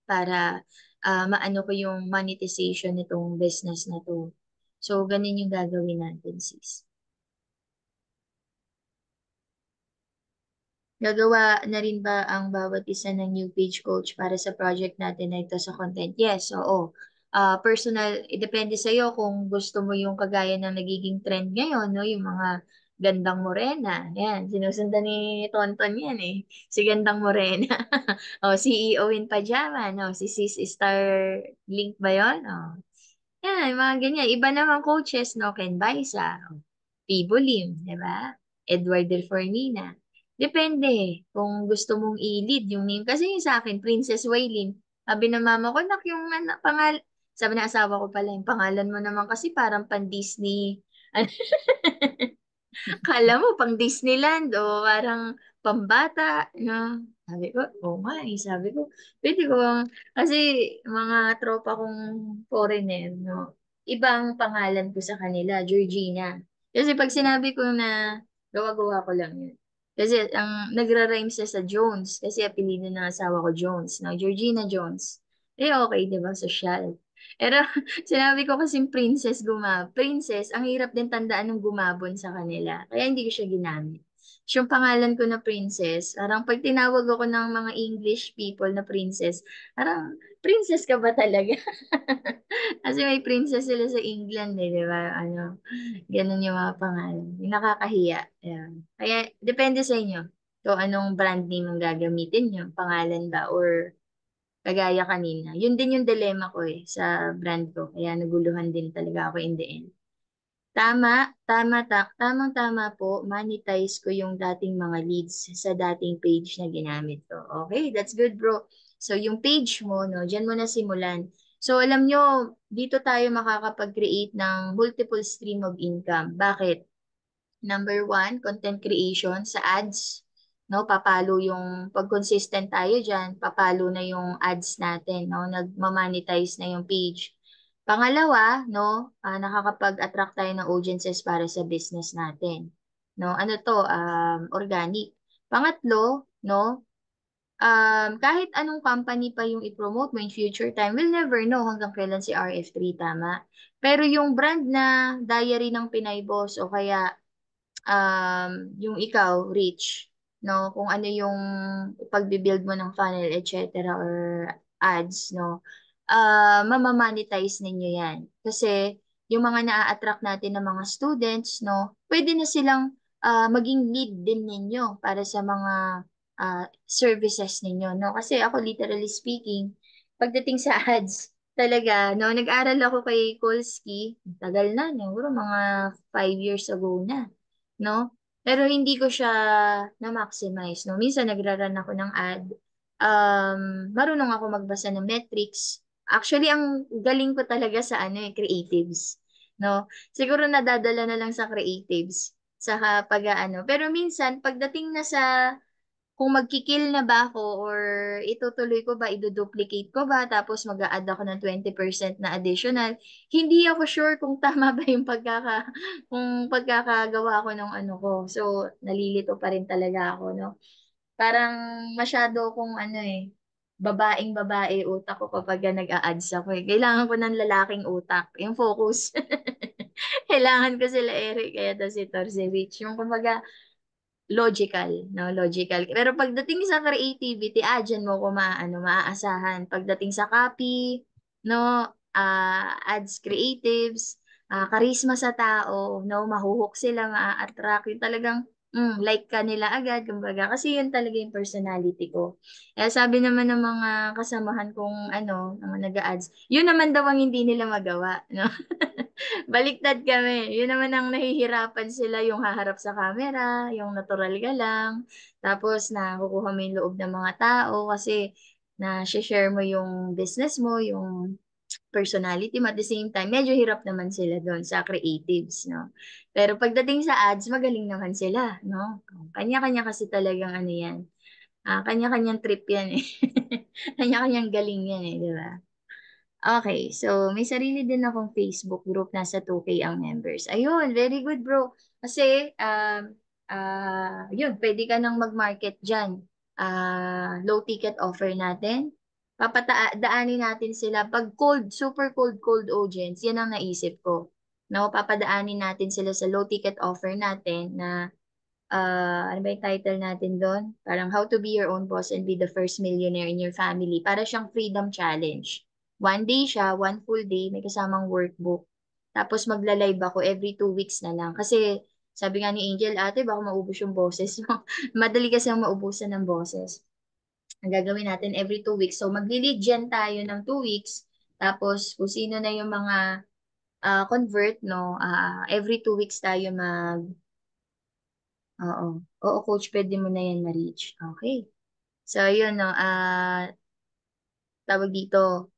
para maano ko yung monetization nitong business na to. So, ganun yung gagawin natin, sis. Gagawa na rin ba ang bawat isa ng new page coach para sa project natin na ito sa content? Yes, oo. Personal, depende sa'yo kung gusto mo yung kagaya ng nagiging trend ngayon, no? Yung mga gandang morena. Yan, sinusundan ni Tonton yan eh. Si gandang morena. O, CEO in pajama, no? Si Sis Star Link ba yun? O. Yan, mga ganyan. Iba naman coaches, no? Ken Baisa, Pibo Lim, di ba? Edward Del Fornina. Depende kung gusto mong i-lead yung name. Kasi yung sa akin, Princess Waylin. Sabi ng mama ko, nak, yung sabi ng asawa ko pala, yung pangalan mo naman kasi parang pan-Disney. Kala mo pang Disneyland o parang pambata, no? Sabi ko, oo nga eh. Sabi ko, pwede ko kasi mga tropa kong foreigner, no? ibang pangalan ko sa kanila, Georgina. Kasi pag sinabi ko na gawa-gawa ko lang yun. Kasi ang nagra-rhyme siya sa Jones, kasi apelido ng asawa ko Jones, no? Georgina Jones. Eh okay, di ba? Social. Pero sinabi ko kasing Princess, ang hirap din tandaan ng gumabon sa kanila. Kaya hindi ko siya ginamit. Yung pangalan ko na Princess, parang pag tinawag ako ng mga English people na Princess, parang, Princess ka ba talaga? Kasi may princess sila sa England eh, di ba? Ano, ganun yung mga pangalan. Yung nakakahiya. Ayan. Kaya, depende sa inyo kung anong brand name ang gagamitin nyo. Pangalan ba? Or kagaya kanina. Yun din yung dilemma ko eh sa brand ko. Kaya naguluhan din talaga ako in the end. Tamang-tama po, monetize ko yung dating mga leads sa dating page na ginamit ko. Okay, that's good, bro. So, yung page mo, no, dyan mo na simulan. So, alam nyo, dito tayo makakapag-create ng multiple stream of income. Bakit? Number one, content creation sa ads. No, papalo yung, pag consistent tayo dyan, papalo na yung ads natin, no, nagmamonetize na yung page. Pangalawa, no, nakakapag-attract tayo ng audiences para sa business natin. No, ano to, organic. Pangatlo, no, kahit anong company pa yung i-promote mo in future time, we'll never know hanggang kailan si RF3, tama? Pero yung brand na Diary ng Pinay Boss o kaya yung ikaw, Rich, no? Kung ano yung pagbibuild mo ng funnel, etc. or ads, no? Mamamonetize ninyo yan. Kasi yung mga na-attract natin ng mga students, no? Pwede na silang maging lead din ninyo para sa mga services ninyo, no? Kasi ako, literally speaking, pagdating sa ads, talaga, no? Nag-aral ako kay Kolsky, tagal na, no? Siguro mga 5 years ago na, no? Pero hindi ko siya na-maximize, no? Minsan nagra-run ako ng ad. Marunong ako magbasa ng metrics. Actually, ang galing ko talaga sa ano eh, creatives, no? Siguro nadadala na lang sa creatives sa pag ano. Pero minsan, pagdating na sa kung magkikil na ba ako or itutuloy ko ba, iduduplicate ko ba, tapos mag-a-add ako ng 20% na additional, hindi ako sure kung tama ba yung kung pagkakagawa ko ng ano ko. So, nalilito pa rin talaga ako, no? Parang masyado kung ano eh, babaeng babae utak ko kapag nag-a-ads ako eh. Kailangan ko ng lalaking utak, yung focus. Kailangan ko sila Eric, kaya to si Torsevich. Yung kumbaga, logical, no? Logical. Pero pagdating sa creativity, dyan mo ko maaasahan. Pagdating sa copy, no? Ads creatives, charisma sa tao, no? Mahuhook sila, maa-attract. Yung talagang, like ka nila agad, kumbaga. Kasi yun talaga yung personality ko. Kaya sabi naman ng mga kasamahan kong, mga nag-ads, yun naman daw ang hindi nila magawa, no? Baliktad kami. Yun naman ang nahihirapan sila yung haharap sa camera, yung natural ka lang. Tapos nakukuha mo yung loob ng mga tao kasi na-share mo yung business mo, yung personality mo. At the same time, medyo hirap naman sila doon sa creatives, no? Pero pagdating sa ads, magaling naman sila, no? Kanya-kanya kasi talagang ano yan. Kanya-kanyang trip yan eh. Kanya-kanyang galing yan eh, di ba? Okay, so may sarili din akong Facebook group, nasa 2K ang members. Ayun, very good bro. Kasi, yun, pwede ka nang mag-market dyan. Low ticket offer natin. Papadaanin natin sila. Pag cold, super cold audience, yan ang naisip ko. No, papadaanin natin sila sa low ticket offer natin na ano ba yung title natin doon? Parang How to be your own boss and be the first millionaire in your family. Para siyang freedom challenge. One day siya, one full day, may kasamang workbook. Tapos magla-live ako every 2 weeks na lang. Kasi sabi nga ni Angel, ate, baka maubos yung boses mo. Madali kasi ang maubusan ng boses. Ang gagawin natin every 2 weeks. So magli-lead gen tayo ng 2 weeks. Tapos kung sino na yung mga convert, no, every 2 weeks tayo Oo. Oo, coach, pwede mo na yan ma-reach. Okay. So, yun, no, tawag dito,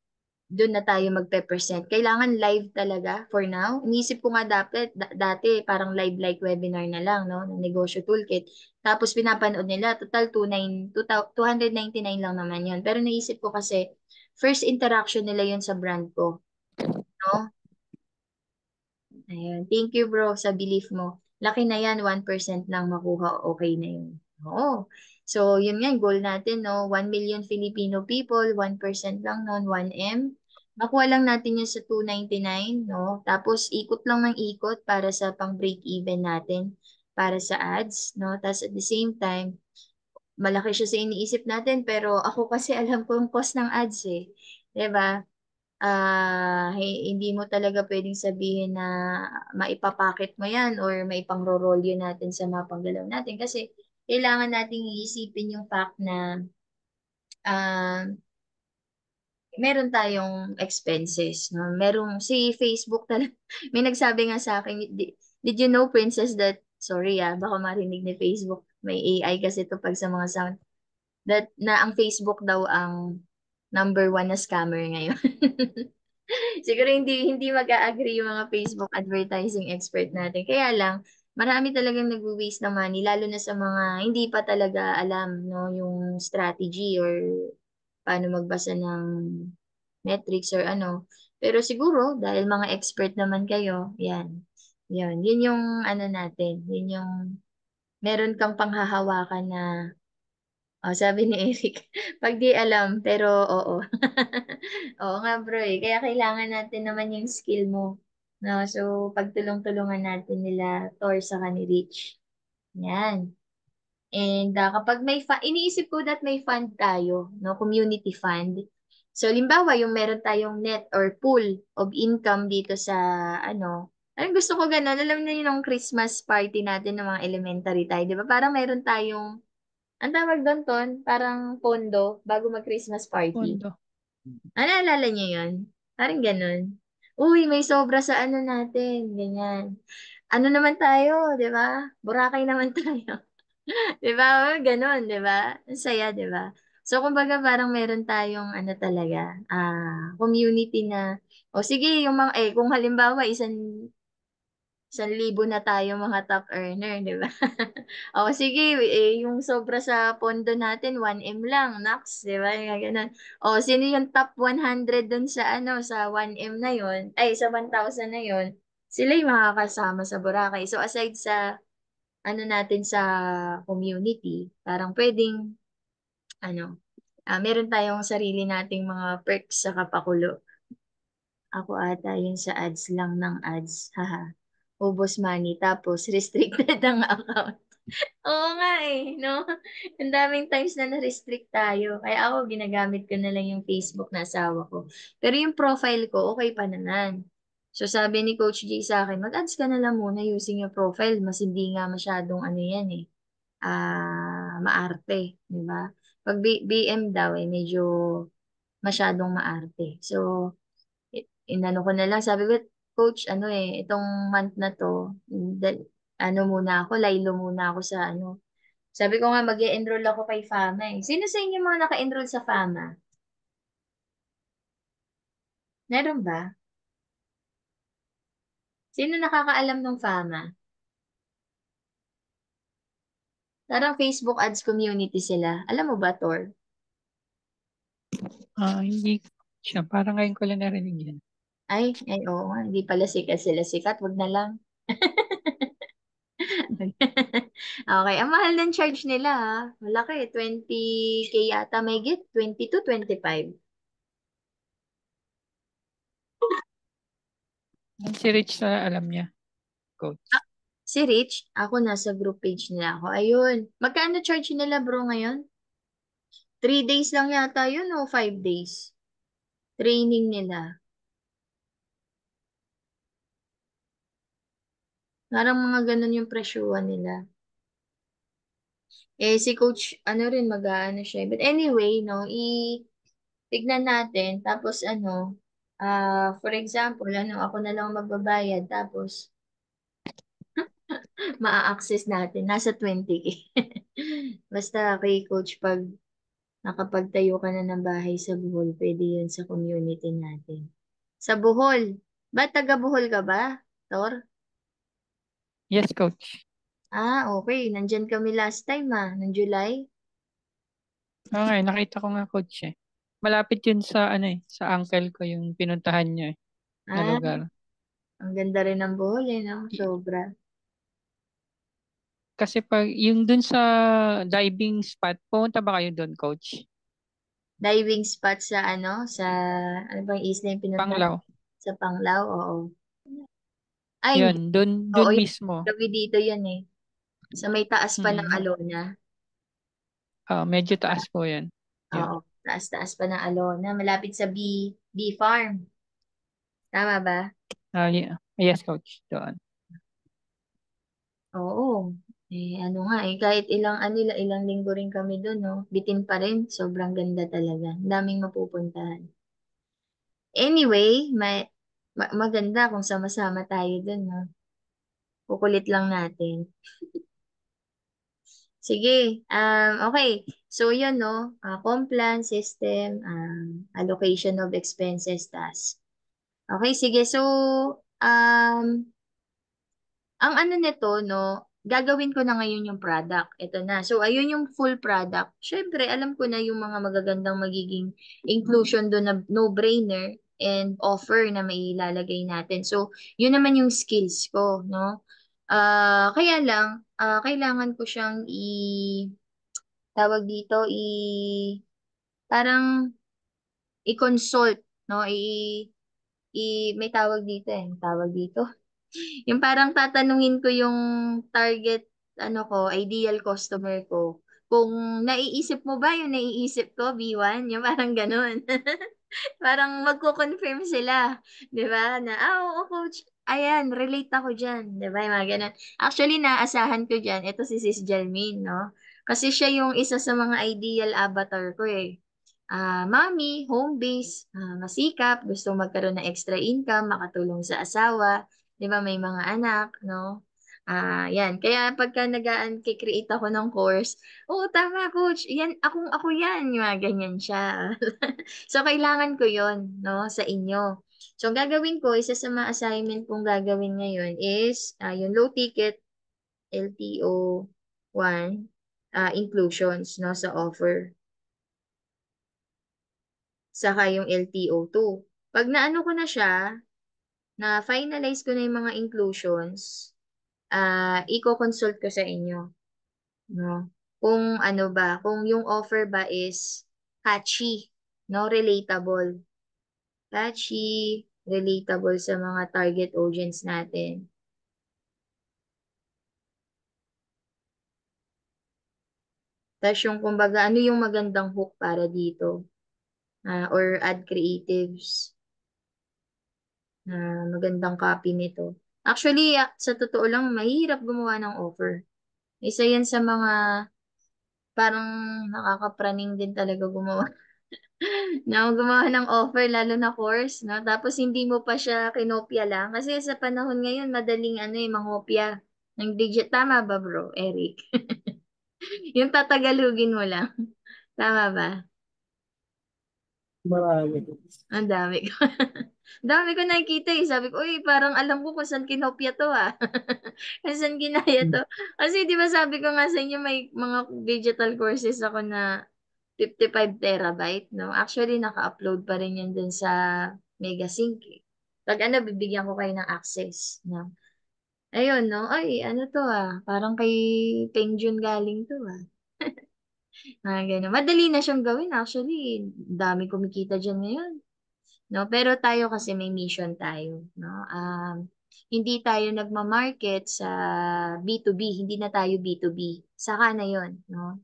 doon na tayo magpe-present. Kailangan live talaga for now. Inisip ko nga dati, parang live like webinar na lang, no, ng negosyo toolkit. Tapos pinapanood nila, total 299 lang naman yun. Pero naisip ko kasi, first interaction nila yun sa brand ko, no? Ayun. Thank you bro sa belief mo. Laki na yan, 1% lang makuha, okay na yun. Oo. So, yun nga, goal natin, no? 1 million Filipino people, 1% lang nun, 1M. Makuha lang natin yun sa 299, no? Tapos, ikot lang ng ikot para sa pang-break even natin, para sa ads, no? Tapos, at the same time, malaki siya sa iniisip natin, pero ako kasi alam ko yung cost ng ads eh. 'Di ba? Hindi mo talaga pwedeng sabihin na maipapakit mo yan or maipangrorolyo natin sa mga panggalaw natin kasi kailangan nating iisipin yung fact na ah, meron tayong expenses. No? Merong, si Facebook talaga, may nagsabi nga sa akin, did you know, Princess, that, sorry baka marinig ni Facebook, may AI kasi to pag sa mga sound, that na ang Facebook daw ang number one na scammer ngayon. Siguro hindi mag-a-agree yung mga Facebook advertising expert natin. Kaya lang, marami talagang nag-waste ng money, lalo na sa mga hindi pa talaga alam, no, yung strategy or paano magbasa ng metrics or ano. Pero siguro, dahil mga expert naman kayo, yan. Yun yung ano natin, yun yung meron kang panghahawakan na sabi ni Eric, pag di alam, pero oo. Oo nga bro eh. Kaya kailangan natin naman yung skill mo. No? So, pagtulong-tulungan natin nila Thor sa ni Rich. Yan. And kapag iniisip ko that may fund tayo, no, community fund. So, limbawa, yung meron tayong net or pool of income dito sa, ano, ayun, gusto ko ganun. Alam niyo yung Christmas party natin ng mga elementary tayo, di ba? Parang meron tayong ang tawag doon, Ton, parang pondo bago mag-Christmas party. Pondo. Naalala niyo yun? Parang ganun. Uy, may sobra sa ano natin. Ganyan. Ano naman tayo, di ba? Boracay naman tayo. Di ba? Ganun, di ba? Ang saya, di ba? So, kumbaga parang meron tayong ano talaga, community na, o sige, yung mga, kung halimbawa, 1,000 na tayo mga top earner, di ba? O sige, yung sobra sa pondo natin, 1M lang, max, di ba? Yung ganun. O sino yung top 100 dun sa ano, sa 1M na yon, ay sa 1,000 na yon, sila yung makakasama sa Boracay. So aside sa ano natin sa community, parang pwedeng ano, meron tayong sarili nating mga perks sa Kapakulo. Ako ata yun sa ads lang ng ads. Haha. Ubos money tapos restricted ang account. Oo nga no? Ang daming times na na-restrict tayo. Kaya ako, ginagamit ko na lang yung Facebook na asawa ko. Pero yung profile ko, okay pa naman. So sabi ni Coach J sa akin, mag-ads ka na lang muna using your profile. Mas hindi nga masyadong ano yan maarte. Di ba? Pag BM daw, medyo masyadong maarte. So, inano ko na lang, sabi ko, Coach, ano itong month na to, ano muna ako, laylo muna ako sa ano. Sabi ko nga, mag-e-enroll ako kay Fama eh. Sino sa inyo mga naka-enroll sa Fama? Meron ba? Sino nakakaalam ng Fama? Parang Facebook ads community sila. Alam mo ba, Tor? Hindi siya. Parang ngayon ko lang narinig yan. Ay, oo nga. Hindi pala sikat sila sikat. Wag na lang. Okay, ang mahal ng charge nila Malaki, 20K yata may get, 20 to 25. Si Rich na alam niya, coach. Si Rich, ako nasa group page nila ako. Ayun. Magkano charge nila bro ngayon? 3 days lang yata yun o 5 days? Training nila. Parang mga ganun yung presyuhan nila. Si coach, ano rin, mag-aano siya. But anyway, no, tignan natin. Tapos ano, for example, ano, ako na lang magbabayad. Tapos, maa-access natin. Nasa 20K. Basta kay coach, pag nakapagtayo ka na ng bahay sa Bohol, pwede yun sa community natin. Sa Bohol. Ba, taga Bohol ka ba, Tor? Yes, coach. Okay. Nandyan kami last time, ng July. Okay, nakita ko nga, coach eh. Malapit yun sa ano sa uncle ko yung pinuntahan niya na Ah, lugar. Ang ganda rin ng Bohol, eh, no? Sobra. Kasi pag yung dun sa diving spot, pumunta ba kayo dun, coach? Diving spot sa ano, sa, ano bang isla yung pinunta? Panglao. Sa Panglao, oo. Ay, hindi. Yun, dun, Oo, dun yung mismo. gawi dito yan eh. Sa may taas pa ng Mm. Alona. Medyo Ah, taas po yan. Yun. oo, taas-taas pa ng Alona. Malapit sa bee farm. Tama ba? Yeah. Yes, coach. Doon. Oo. Eh, ano nga eh, kahit ilang, ano, ilang linggo rin kami doon, no? Bitin pa rin. Sobrang ganda talaga. Ang daming mapupuntahan. Anyway, maganda kung sama-sama tayo doon, no? Kukulit lang natin. Sige, okay. So, yun, no? Complan, system, allocation of expenses, task. Okay, sige. So, ang ano nito, no, gagawin ko na ngayon yung product. Ito na. So, ayun yung full product. Syempre, alam ko na yung mga magagandang magiging inclusion doon na no-brainer and offer na may ilalagay natin. So, yun naman yung skills ko, no? Kaya lang, kailangan ko siyang tawag dito, parang i-consult, no? May tawag dito eh. Tawag dito. Yung parang tatanungin ko yung target, ano ko, ideal customer ko. Kung naiisip mo ba yung naiisip ko, B1? Yung parang ganun. Parang magko-confirm sila, 'di ba? Na, oo, coach, ayan, relate ako diyan, 'di ba? Yung mga ganun. Actually, naasahan ko diyan, ito si Sis Jalmin, no? Kasi siya yung isa sa mga ideal avatar ko eh. Mommy, home base, masikap, gusto magkaroon ng extra income, makatulong sa asawa, 'di ba? May mga anak, no? Yan. Kaya pagka create ako ng course, oo, tama, coach. Yan, ako yan. Yung mga ganyan siya. So, kailangan ko yon, no, sa inyo. So, ang gagawin ko, isa sa mga assignment kong gagawin ngayon is yung low ticket LTO 1 inclusions, no, sa offer. Saka yung LTO 2. Pag naano ko na siya, na finalize ko na yung mga inclusions, i-consult ko sa inyo, no? Kung ano ba, kung yung offer ba is catchy, no, relatable. Catchy, relatable sa mga target audience natin. Tapos yung kumbaga, ano yung magandang hook para dito? Or ad creatives na magandang copy nito. Actually, sa totoo lang, mahirap gumawa ng offer. Isa yan sa mga parang nakakapraning din talaga gumawa. Na gumawa ng offer, lalo na course, no? Tapos hindi mo pa siya kinopya lang. Kasi sa panahon ngayon, madaling ano eh, mangopya ng digit. Tama ba, bro, Eric? Yung tatagalugin mo lang. Tama ba? Marami. Ang dami ko. Ang dami ko nakikita eh. Sabi ko, uy, parang alam ko kung saan kinopya to ah. Kung saan ginaya to. Kasi di ba sabi ko nga sa inyo, may mga digital courses ako na 55 terabyte, no? Actually, naka-upload pa rin yan dun sa Megasync. Eh. Pag ano, bibigyan ko kayo ng access. No? Ayun, no? Ay, ano to ah. Parang kay Pengjun galing to ah. Ganun. Madali na siyang gawin actually. Dami kumikita dyan ngayon. No? Pero tayo kasi may mission tayo. No? Hindi tayo nagma-market sa B2B. Hindi na tayo B2B. Saka na yon, no?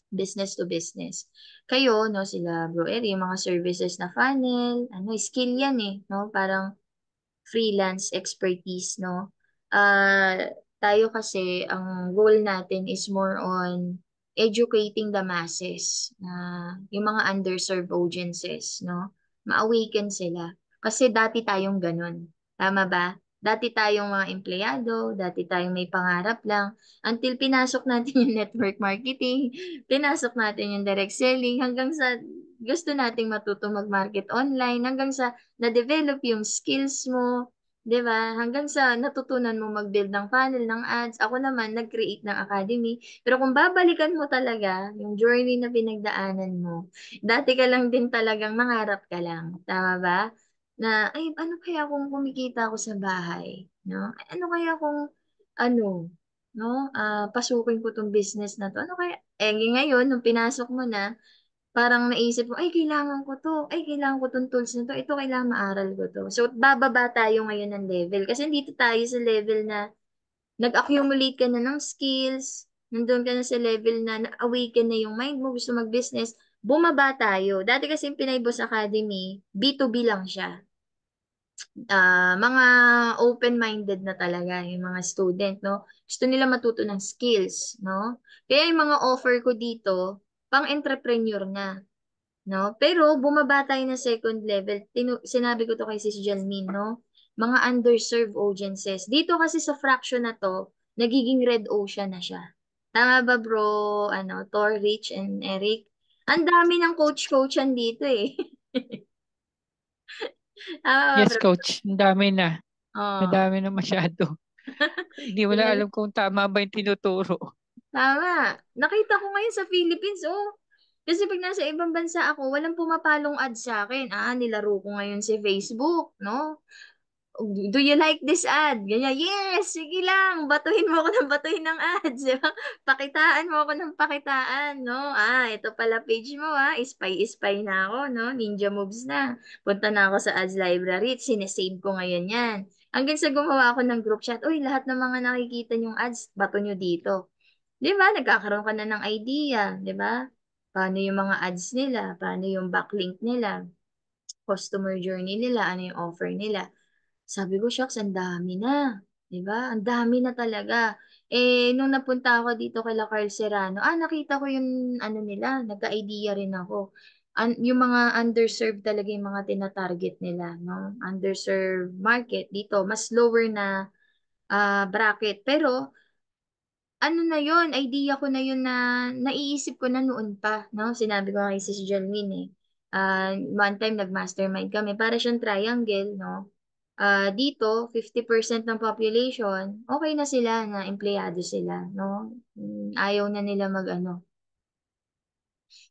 Business to business. Kayo, no, sila Bro Eri, yung mga services na funnel, ano, skill yan eh, no? Parang freelance expertise, no? Tayo kasi, ang goal natin is more on educating the masses, na yung mga underserved audiences, no? Ma-awaken sila. Kasi dati tayong ganun. Tama ba? Dati tayong mga empleyado, dati tayong may pangarap lang, until pinasok natin yung network marketing, pinasok natin yung direct selling, hanggang sa gusto nating matuto mag-market online, hanggang sa na-develop yung skills mo, 'di ba? Hanggang sa natutunan mo mag-build ng funnel, ng ads. Ako naman, nag-create ng academy. Pero kung babalikan mo talaga yung journey na pinagdaanan mo, dati ka lang din talagang mangarap ka lang. Tama ba? na, ay, ano kaya kung kumikita ako sa bahay, no? Ay, ano kaya kung, ano, no, pasukin ko tong business na to. Ano kaya, ngayon, nung pinasok mo na, parang naisip mo, ay, kailangan ko to. Ay, kailangan ko tong tools na to. Ito, kailangan maaral ko to. So, bababa tayo ngayon ng level. Kasi dito tayo sa level na nag-accumulate ka na ng skills, nandun ka na sa level na na-awaken na yung mind mo, gusto mag-business, bumaba tayo. Dati kasi yung Pinay Boss Academy, B2B lang siya. Mga open-minded na talaga yung mga student, no? Gusto nila matuto ng skills, no? Kaya yung mga offer ko dito, pang-entrepreneur na, no? Pero bumaba tayo na second level. Sinabi ko to kay Sis Jalmin, no? Mga underserved audiences. Dito kasi sa fraction na to, nagiging red ocean na siya. Tama ba, bro? Thor, Rich, and Eric? Ang dami ng coach-coachan dito eh. Tama ba, Yes, bro? coach. Ang dami na. Oh, Madami na masyado. Hindi mo na tingnan. alam kung tama ba yung tinuturo. Tama. Nakita ko ngayon sa Philippines, oh. Kasi pag nasa ibang bansa ako, walang pumapalong ads sa akin. Nilaro ko ngayon si Facebook, no? Do you like this ad? Ganyan, yes, sige lang, batuhin mo ako ng batuhin ng ads, di ba? Pakitaan mo ako ng pakitaan, no? Ito pala page mo, Spy na ako, no? Ninja moves na. Punta na ako sa ads library, sinesave ko ngayon yan. Hanggang sa gumawa ako ng group chat, uy, lahat ng mga nakikita yung ads, bato nyo dito. Di ba? Nagkakaroon ka na ng idea, di ba? Paano yung mga ads nila? Paano yung backlink nila? Customer journey nila? Ano yung offer nila? Sabi ko, shucks, ang dami na. 'Di ba? Ang dami na talaga. Nung napunta ako dito kay Carl Serrano, nakita ko yung ano nila, nagka-idea rin ako. Yung mga underserved talaga yung mga tina-target nila, no? Underserved market dito, mas lower na bracket. Pero ano na yon, idea ko na yun na naiisip ko na noon pa, no? Sinabi ko kay Sis Jalmin eh. One time nag-mastermind kami, para siyang triangle, no? Dito, 50% ng population, okay na sila na empleyado sila, no? Ayaw na nila mag-ano.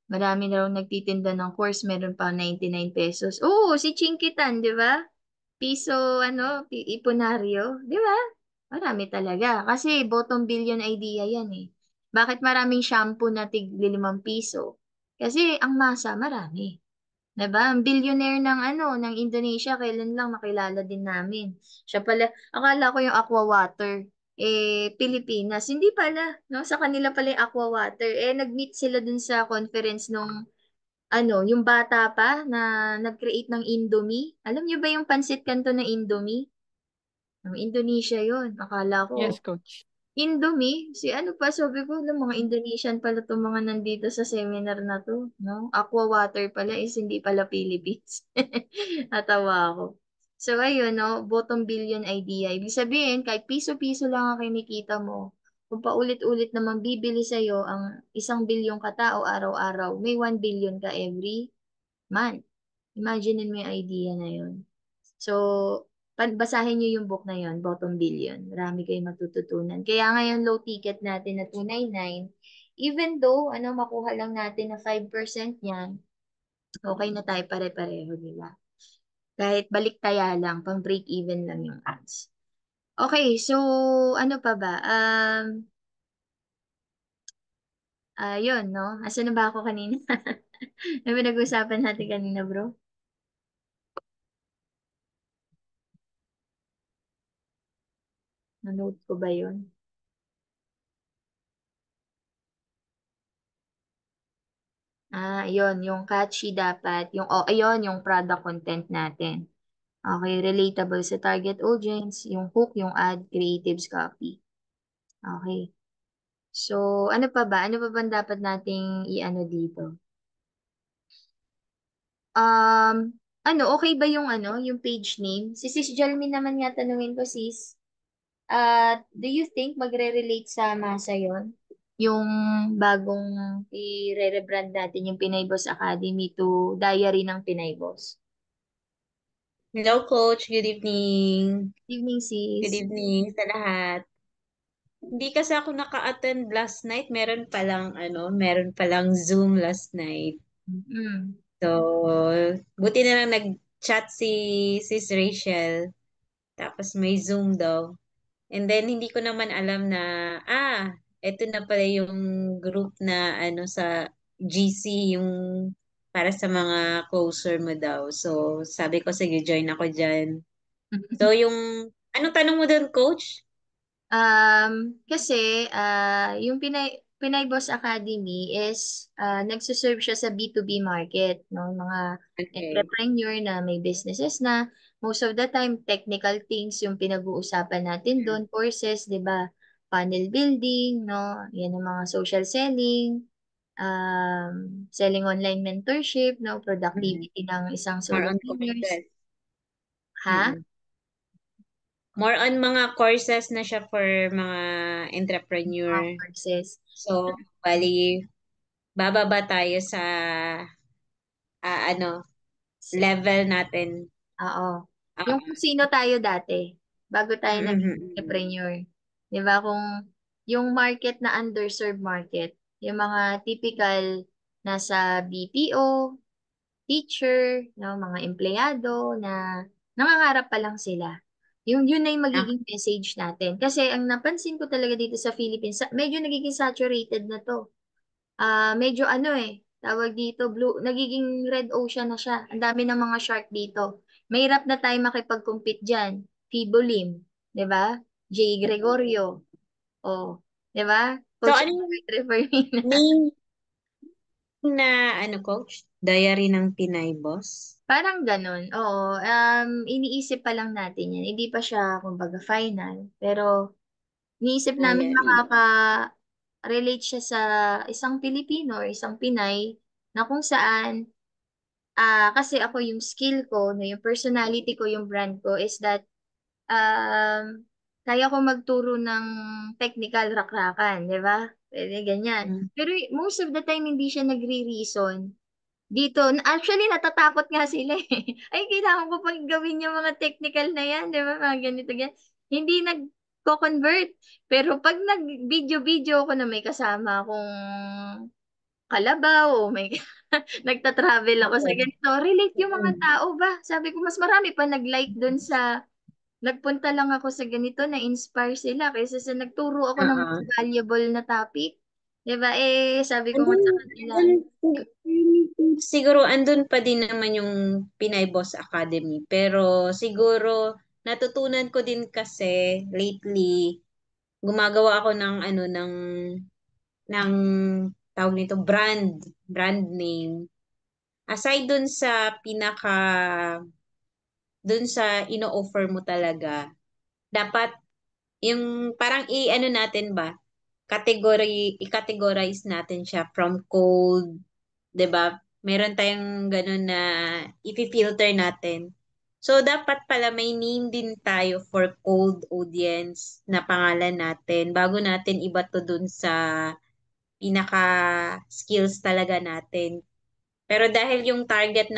Marami na raw nagtitinda ng course, meron pa 99 pesos. Oo, si Chinkitan, di ba? Piso, ipunaryo, di ba? Marami talaga. Kasi bottom billion idea yan eh. Bakit maraming shampoo na tig 5 piso? Kasi ang masa, marami. 'Di ba? Ang billionaire ng ng Indonesia, kailan lang nakilala din namin. Siya pala, akala ko yung Aqua Water, Pilipinas. Hindi pala, no? Sa kanila pala yung Aqua Water. Nag-meet sila dun sa conference nung, yung bata pa na nag-create ng Indomie. Alam niyo ba yung pansit kanto na Indomie? Indonesia yun. Akala Yes, ko, coach. Indomie? Ano pa, sabi ko, mga Indonesian pala itong mga nandito sa seminar na to, no? Aqua water pala is hindi pala Philippines. Natawa ako. So, ayun, no? Bottom billion idea. Ibig sabihin, kahit piso-piso lang ang kinikita mo, kung paulit-ulit namang bibili sa'yo ang 1 bilyong katao araw-araw, may 1 billion ka every month. Imagine mo yung idea na yun. So, basahin niyo yung book na yun, Bottom Billion. Marami kayong matututunan. Kaya ngayon, low ticket natin na 299, even though, makuha lang natin na 5% niyan, okay na tayo pare-pareho, di ba? Kahit baliktaya lang, pang break even lang yung ads. Okay, so, ano pa ba? Yun, no? Asan na ba ako kanina? Ano ba nag-usapan natin kanina, bro? Nanood ko ba yun? Yun, yung catchy dapat, ayun, yung product content natin. Okay, relatable sa target audience, yung hook, yung ad, creatives, copy. Okay. So, ano pa ba? Ano pa ba dapat nating i-ano dito? Okay ba yung yung page name? Si Sis Jalmin naman nga tanungin ko, sis. Do you think magre-relate sa masa yon? Yung bagong i-rebrand natin yung Pinay Boss Academy to Diary ng Pinay Boss. Hello, Coach. Good evening. Evening, Good sis. evening sa lahat. Hindi kasi ako naka-attend last night. Meron palang Zoom last night. Mm. So, buti na lang nag-chat si Sis Rachel, tapos may Zoom daw. And then, hindi ko naman alam na, eto na pala yung group na ano sa GC, yung para sa mga closer mo daw. So, sabi ko, sige, join ako dyan. So, anong tanong mo doon, coach? Kasi yung Pinay Boss Academy is nagsuserve siya sa B2B market, no? Mga Okay. entrepreneur na may businesses na. Most of the time, technical things yung pinag-uusapan natin doon, courses, 'di ba? Funnel building, no? Yan ang mga social selling, selling online mentorship, no? Mm. Productivity ng isang More on solopreneurs. courses. Ha? Mm. More on mga courses na siya for mga Mga entrepreneur. courses. So, bali, bababa tayo sa ano, level natin. Oo. Yung Ah, kung sino tayo dati, bago tayo naging mm. entrepreneur. Di ba? Kung yung market na underserved market, yung mga typical nasa BPO, teacher, no, mga empleyado na nangangarap pa lang sila. Yun na yung Ah, magiging message natin. Kasi ang napansin ko talaga dito sa Philippines, medyo nagiging saturated na to. Medyo tawag dito, nagiging red ocean na siya. Ang dami ng mga shark dito. Mahirap na tayo makipag-compete dyan. Fibolim, 'di ba? Jay Gregorio, oh, 'di ba? so, Coach ano yung Albert Reformina. name na, ano, coach? Diary ng Pinay Boss? Parang ganun, oo. Iniisip pa lang natin yan. Hindi pa siya, kumbaga, final. Pero, iniisip namin Diary. relate siya sa isang Pilipino or isang Pinay na kung saan kasi ako yung skill ko, no, yung personality ko, yung brand ko is that kaya ko magturo ng technical rakrakan, di ba? Pwede ganyan. Mm. Pero most of the time hindi siya nagre-reason. Dito, actually natatakot nga sila eh. Ay, kailangan ko pang gawin yung mga technical na yan, di ba? Mga ganito, ganyan. Hindi nagko-convert. Pero pag nag-video-video ko na may kasama akong kalabaw o may nagta-travel ako sa Okay. ganito, relate yung mga Mm. tao ba? Sabi ko, mas marami pa nag-like dun sa, nagpunta lang ako sa ganito, na-inspire sila kaysa sa nagturo ako ng mas Oo. valuable na topic. Diba? Sabi ko nga Andun, sa kanila, andun, siguro andun pa din naman yung Pinay Boss Academy. Pero siguro natutunan ko din kasi lately gumagawa ako ng ano ng tawag nito brand name. Aside dun sa dun sa ino-offer mo talaga, dapat yung parang i-ano natin ba, i-categorize natin siya from cold, 'di ba? Meron tayong ganun na i-filter natin. So, dapat pala may name din tayo for cold audience na pangalan natin bago natin iba to dun sa pinaka-skills talaga natin. Pero dahil yung target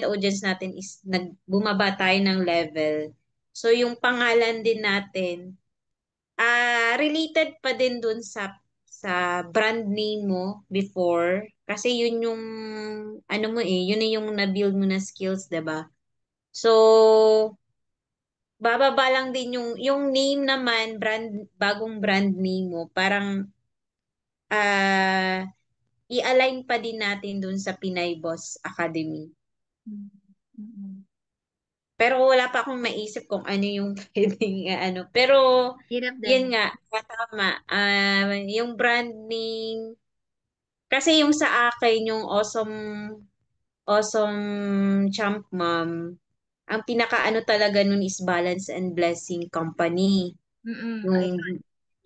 audience natin is bumaba tayo ng level. So, yung pangalan din natin, related pa din dun sa brand name mo before kasi yun yung ano mo yun na yung na-build mo na skills, 'di ba? So, bababa lang din yung name naman, bagong brand name mo, parang ah i-align pa din natin dun sa Pinay Boss Academy. mm, mm, Pero wala pa akong maisip kung ano yung pwedeng ano. Pero, hirap yun din. nga, tama. Yung brand name, kasi yung sa akin, yung awesome champ mom, ang pinaka-ano talaga nun is Balance and Blessing Company. Ay,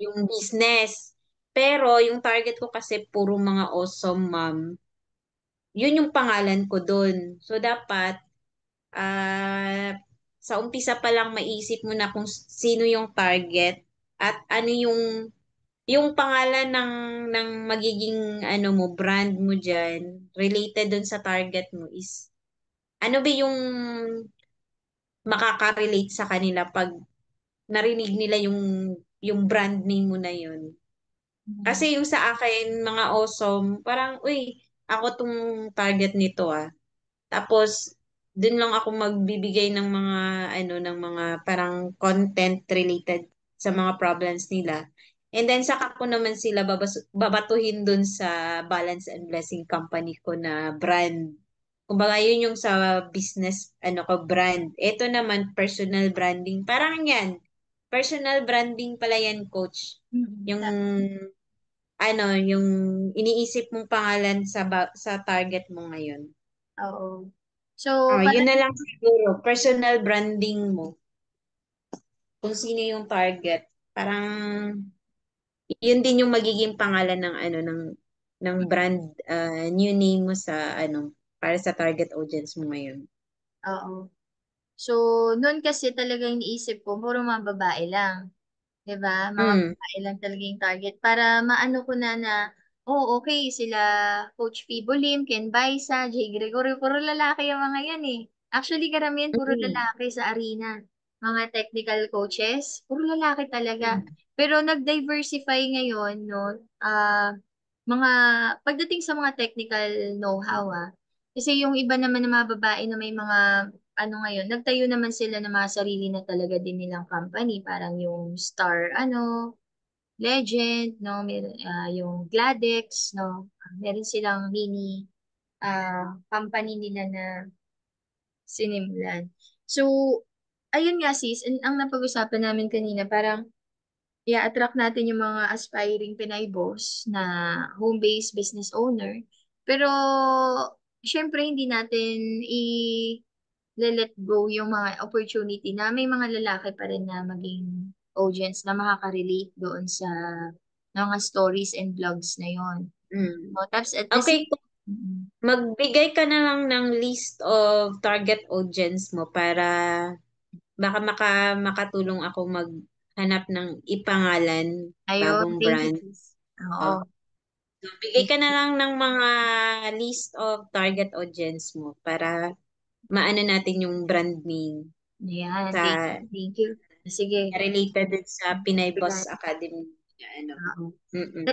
Yung business. Pero, yung target ko kasi puro mga awesome mom. Yun yung pangalan ko dun. So, dapat, sa umpisa pa lang maisip mo na kung sino yung target at ano yung pangalan ng magiging ano mo brand mo diyan related dun sa target mo is ano ba yung makaka-relate sa kanila pag narinig nila yung brand name mo na yun. Kasi mm, yung sa akin mga awesome parang uy ako tong target nito. Tapos dun lang ako magbibigay ng mga ng mga parang content related sa mga problems nila. And then saka ko naman sila babatuhin dun sa Balance and Blessing company ko na brand. Kumbaga yun yung sa business ko brand. Ito naman personal branding. Parang yan. Personal branding pala yan, coach. Yung yung iniisip mong pangalan sa target mo ngayon. Oo. So, Yun parang, na lang siguro, personal branding mo. Kung sino yung target. Parang, yun din yung magiging pangalan ng ng brand new name mo sa para sa target audience mo ngayon. oo. So, noon kasi talagang iniisip ko, puro mga babae lang. 'Di ba? Mga Mm. babae lang talaga yung target para maano ko na oh, okay sila Coach Fibo Lim, Ken Baisa, Jay Gregorio, puro lalaki yung mga yan eh. Actually, karamihan puro Mm. lalaki sa arena. Mga technical coaches, puro lalaki talaga. Mm. Pero nag-diversify ngayon, no? Mga pagdating sa mga technical know-how, kasi yung iba naman ng mga babae na may mga ngayon, nagtayo naman sila ng mga sarili na talaga din nilang company, parang yung Star, Legend, no, yung Gladex, no, meron silang mini company nila na sinimulan. So, ayun nga sis, ang napag-usapan namin kanina, parang i-attract natin yung mga aspiring Pinay boss na home-based business owner. Pero, syempre, hindi natin let go yung mga opportunity na may mga lalaki pa rin na maging audience na makaka-relate doon sa mga stories and vlogs na yon. Mm. O, tapos at the Okay, same mm, magbigay ka na lang ng list of target audience mo para baka makatulong ako maghanap ng ipangalan, ayun, bagong thank you, brand. sis. Oh. Oo. So, bigay ka na lang ng mga list of target audience mo para maano natin yung brand name Ayan, sa thank you, thank you. Sige. related din sa Pinay Boss Bigyan. Academy. Oo. Mm-mm.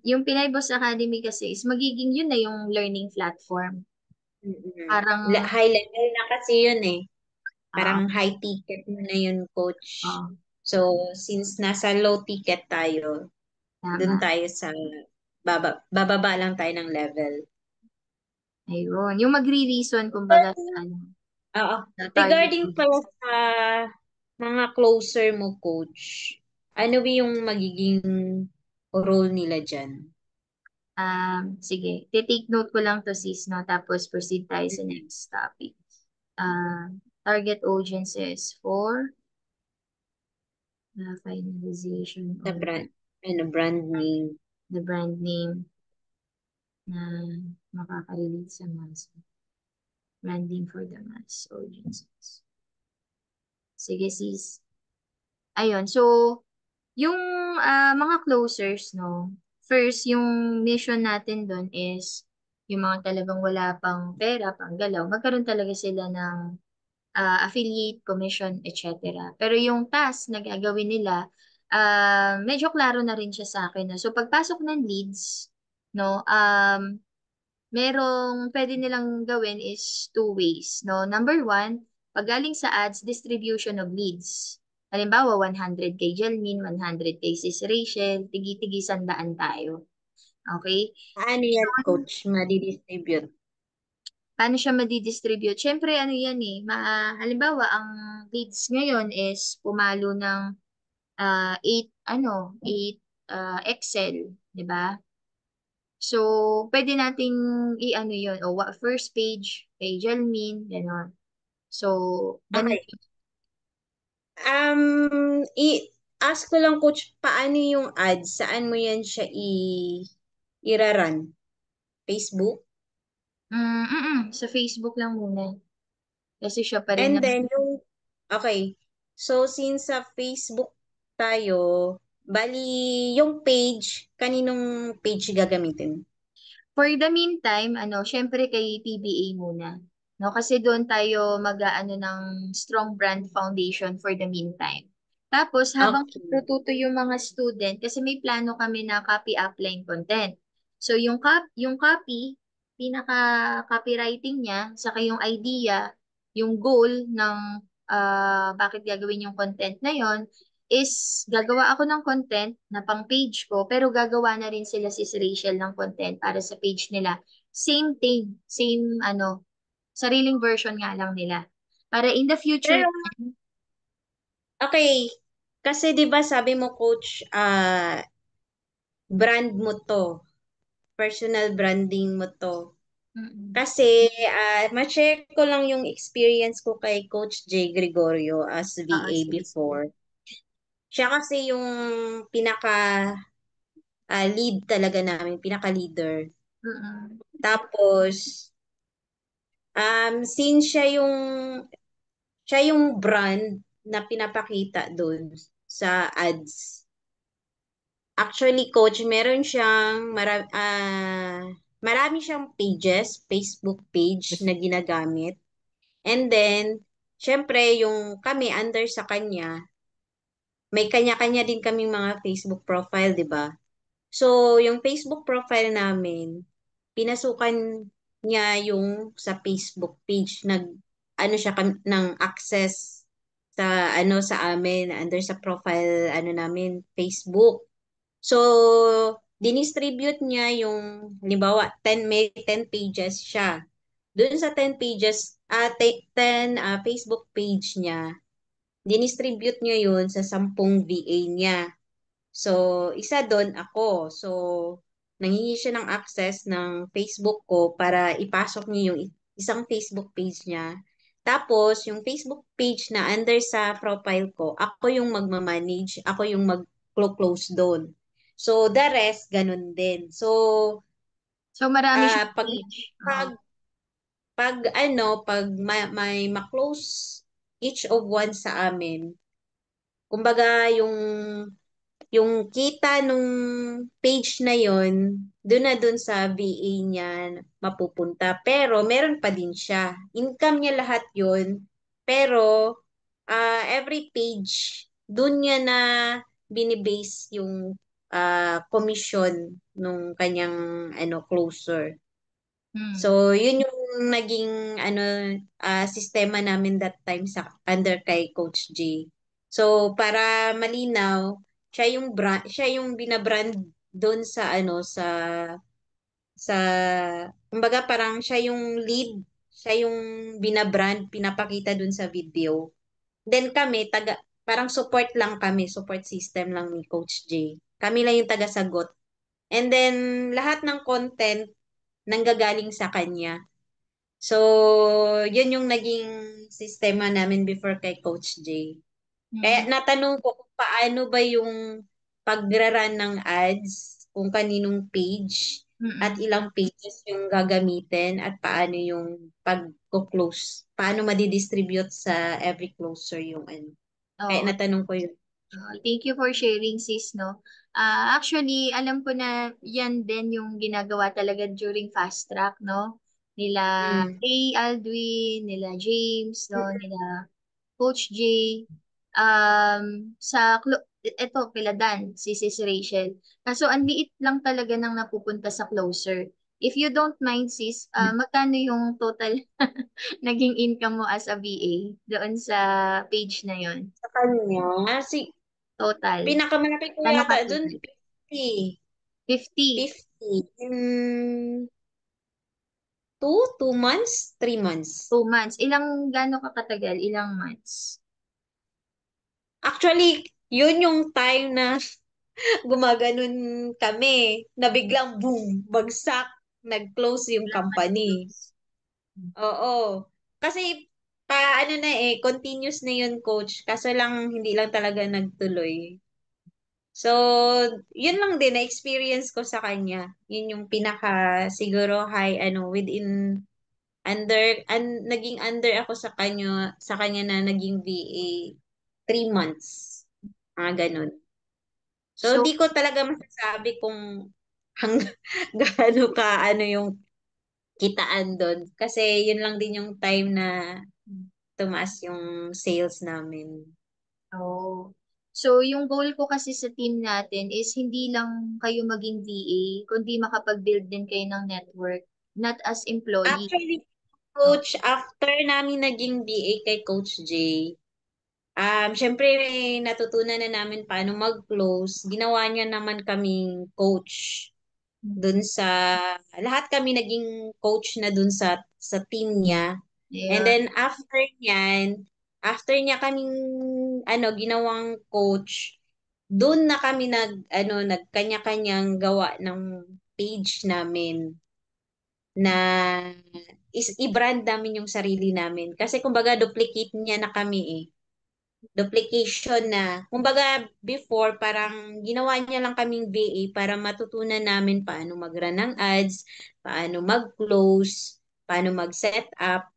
Yung Pinay Boss Academy kasi is magiging yun na yung learning platform. Mm-mm. Parang, High level na kasi yun eh. oo, Parang high ticket mo na yun, coach. oo, So, since nasa low ticket tayo, dun tama. tayo sa bababa lang tayo ng level. Ayun. Yung magre-reason, kumbaga, sa Oo. sa target Regarding pala audience. sa mga closer mo, coach, ano ba yung magiging role nila dyan? Sige. Take note ko lang to sis, no? Tapos proceed tayo sa Mm-mm. next topic. Target audiences for finalization Sa of brand name. the brand name na makaka-relate sa mass. Branding for the mass audiences. Sige sis. Ayun. So, yung mga closers, no? First, yung mission natin doon is yung mga talagang wala pang pera, pang galaw, magkaroon talaga sila ng affiliate, commission, etc. Pero yung task na gagawin nila, medyo klaro na rin siya sa akin. So, pagpasok ng leads, no, merong pwede nilang gawin is two ways, no? Number one, pag galing sa ads, distribution of leads. Halimbawa, 100 kay Jelmin, 100 kay Sis Rachel, tigi-tigi 100 tayo. Okay? Ano yan, coach? Madi-distribute. Paano siya madi-distribute? Siyempre, ano yan eh, halimbawa, ang leads ngayon is pumalo ng 8 Excel, di ba? So, pwede nating i-ano yun, o first page kay Jelmin, gano'n. So, ganun. Okay. Ask ko lang, coach, paano yung ads? Saan mo yan siya iraran? Facebook? Sa Facebook lang muna. Kasi siya pa rin And naman. then, okay. So, since sa Facebook tayo, bali, yung page, kaninong page gagamitin? For the meantime, syempre kay PBA muna. No, kasi doon tayo mag-aano ng strong brand foundation for the meantime. Tapos habang Okay. tututo yung mga student kasi may plano kami na copy upline content. So yung copy pinaka-copywriting niya, saka yung idea, yung goal ng bakit gagawin yung content na yon is gagawa ako ng content na pang page ko, pero gagawa na rin sila si Rachel ng content para sa page nila. Same thing, same sariling version nga lang nila. Para in the future, Pero, okay, kasi 'di ba sabi mo coach, brand mo to, personal branding mo to. mm, Kasi, ma-share ko lang yung experience ko kay Coach J. Gregorio as VA sige, sige. before. Siya kasi yung pinaka lead talaga namin, pinaka leader. Mm-mm. Tapos, since siya yung brand na pinapakita doon sa ads. Actually, coach, meron siyang marami siyang pages, Facebook page Yes. na ginagamit. And then, syempre, yung kami under sa kanya, may kanya-kanya din kaming mga Facebook profile, di ba? So, yung Facebook profile namin, pinasukan niya yung sa Facebook page, ano siya ng access sa sa amin under sa profile namin Facebook. So, dinistribute niya yung halimbawa 10 pages siya. Doon sa 10 pages, 10 Facebook page niya, dinistribute niya yun sa 10 VA niya. So, isa doon ako. So, nangingi siya ng access ng Facebook ko para ipasok niya yung isang Facebook page niya. Tapos, yung Facebook page na under sa profile ko, ako yung magmamanage, ako yung mag-close doon. So, the rest, ganun din. So, So, marami siyang pag, page. Oo. pag, pag may ma-close each of one sa amin, kumbaga, yung kita nung page na yon doon na doon sa VA niya mapupunta. Pero meron pa din siya. Income niya lahat yon. Pero every page, doon niya na binibase yung commission nung kanyang closer. Hmm. So, yun yung naging sistema namin that time sa under kay Coach J. So, para malinaw, siya yung binabrand doon sa sa kumbaga parang siya yung lead, siya yung binabrand, pinapakita doon sa video. Then kami parang support lang kami, support system lang ni Coach J. Kami lang yung taga-sagot. And then lahat ng content nanggagaling sa kanya. So, yun yung naging sistema namin before kay Coach J. Kaya Hmm. natanong ko kung paano ba yung pagra-run ng ads, kung kaninong page at Mm-mm. ilang pages yung gagamitin at paano yung pag-close. Paano madidistribute sa every closer yung Kaya Oo. natanong ko yun. Thank you for sharing, sis, no? Actually, alam ko na yan din yung ginagawa talaga during fast track, no? Nila Mm. Ray Aldwin, nila James, no? Nila Coach J. Eto, kila Dan, si Sis Rachel. Kaso, ang liit lang talaga nang napupunta sa closer. If you don't mind, sis, magkano yung total naging income mo as a VA doon sa page na yon? Sa kanya, Total. pinakamalaki ko Paano yata dun, katagal? 50. 50. 50. 2 months, 3 months. 2 months. Gaano ka katagal? Ilang months? Actually, yun yung time na gumaganon kami, na biglang boom, bagsak, nag-close yung Ilang company. nag-close? Oo. Kasi, continuous na yun, coach. Kaso lang, hindi lang talaga nagtuloy. So, yun lang din, na-experience ko sa kanya. Yun yung pinaka, siguro, high, naging under ako sa kanya na naging VA 3 months. Mga ganun. So, So, di ko talaga masasabi kung hanggang gaano ka yung kitaan doon. Kasi yun lang din yung time na tumaas yung sales namin. oh. So, yung goal ko kasi sa team natin is hindi lang kayo maging VA, kundi makapag-build din kayo ng network. not as employee. Actually, Oh. Coach, after namin naging BA kay Coach J, syempre natutunan na namin paano mag-close. Ginawa niya naman kaming coach dun sa, lahat kami naging coach na dun sa team niya. And Ayun. then after niya kaming ginawang coach, dun na kami nagkanya-kanyang gawa ng page namin na i-brand namin yung sarili namin. Kasi kumbaga duplicate niya na kami eh. Duplication na. Kumbaga before parang ginawa niya lang kaming VA para matutunan namin paano mag-run ng ads, paano mag-close, paano mag-set up.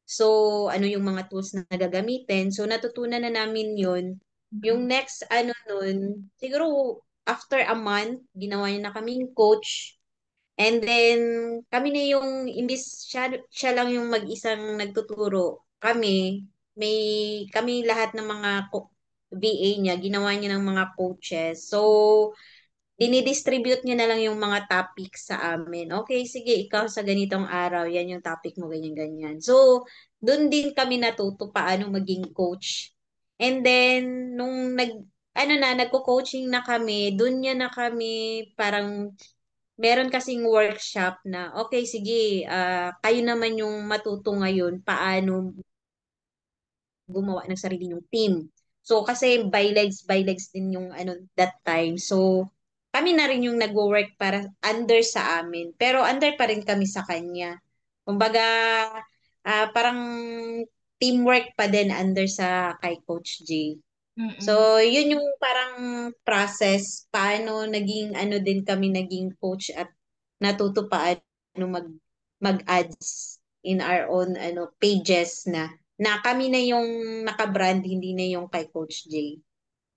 So, ano yung mga tools na gagamitin. So, natutunan na namin yun. Yung next, nun, siguro after a month, ginawa niya na kaming coach. And then, kami na yung, imbis siya lang yung mag-isang nagtuturo, kami lahat ng mga VA niya, ginawa niya ng mga coaches. So, dinidistribute niya na lang yung mga topics sa amin. Okay, sige, ikaw sa ganitong araw, yan yung topic mo, ganyan-ganyan. So, doon din kami natuto paano maging coach. And then, nung nagko-coaching na kami, doon niya na kami parang meron kasing workshop na, okay, sige, kayo naman yung matuto ngayon paano gumawa ng sarili yung team. So, kasi by legs din yung that time. So, kami na rin yung nagwo-work para under sa amin. Pero under pa rin kami sa kanya. Kumbaga, parang teamwork pa din under sa kay Coach J. Mm-mm. So, yun yung parang process, paano naging din kami naging coach at natuto paano mag-ads in our own pages na kami na yung naka-brand, hindi na yung kay Coach J.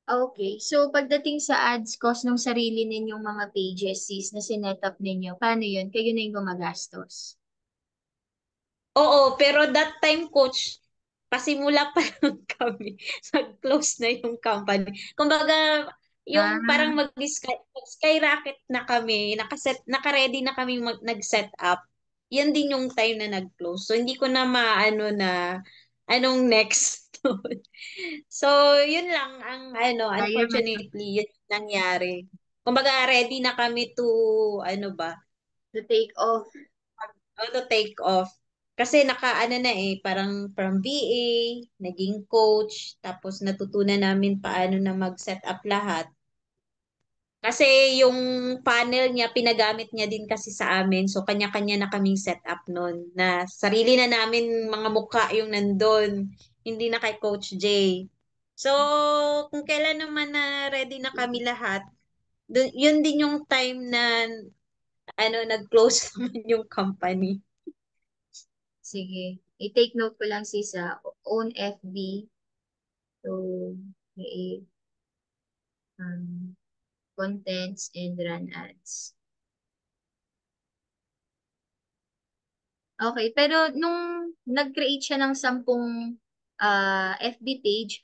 Okay. So, pagdating sa ads cost ng sarili ninyong mga pages, sis, na sinet up ninyo, paano yun? Kayo na yung gumagastos. Oo, pero that time, coach, pasimula pa lang kami. Nag-close na yung company. Kumbaga, yung Ah, parang skyrocket na kami, naka-ready na kami nag-set up. Yan din yung time na nag-close. So, hindi ko na maano na anong next. So, yun lang ang kaya man unfortunately, yun yung nangyari. Kumbaga, ready na kami to, to take off. to take off. Kasi na parang from VA, naging coach, tapos natutunan namin paano na mag-set up lahat. Kasi yung panel niya, pinagamit niya din kasi sa amin. So, kanya-kanya na kaming set up nun. Na sarili na namin mga mukha yung nandun. Hindi na kay Coach J. So, kung kailan naman na ready na kami lahat, yun din yung time na nag-close naman yung company. Sige. I-take note ko lang sis sa own FB to create contents and run ads. Okay, pero nung nag-create siya ng 10 FB page,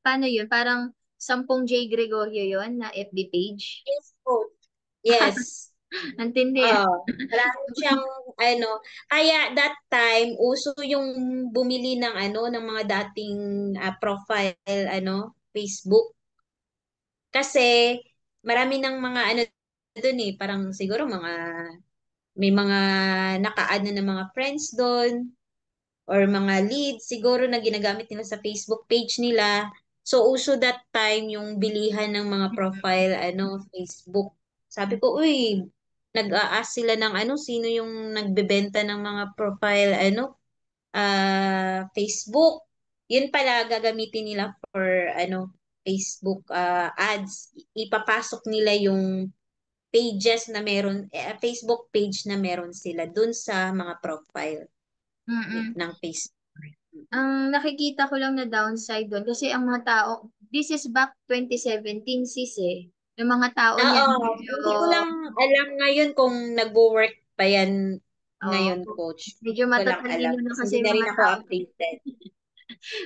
paano yun? Parang 10 J Gregorio yon na FB page? Yes, Coach. Yes. Antindi. Marami siyang ano, kaya that time uso yung bumili ng ng mga dating profile Facebook kasi marami ng mga doon parang siguro may mga naka-add na ng mga friends doon or mga leads siguro na ginagamit nila sa Facebook page nila. So uso that time yung bilihan ng mga profile Facebook. Sabi ko, uy, nag-a-ask sila ng sino yung nagbebenta ng mga profile Facebook. Yun pala gagamitin nila for Facebook ads. Ipapasok nila yung pages na meron Facebook page na meron sila dun sa mga profile Mm-mm. ng Facebook. Ang nakikita ko lang na downside doon kasi ang mga tao, this is back 2017 sis eh. Yung mga tao niyan Oo, medyo, hindi ko lang alam ngayon kung nagwo-work pa yan oh, ngayon, coach. medyo Hindi ko lang alam matatalino na kasi kasi hindi yung na rin mga ako tao. updated.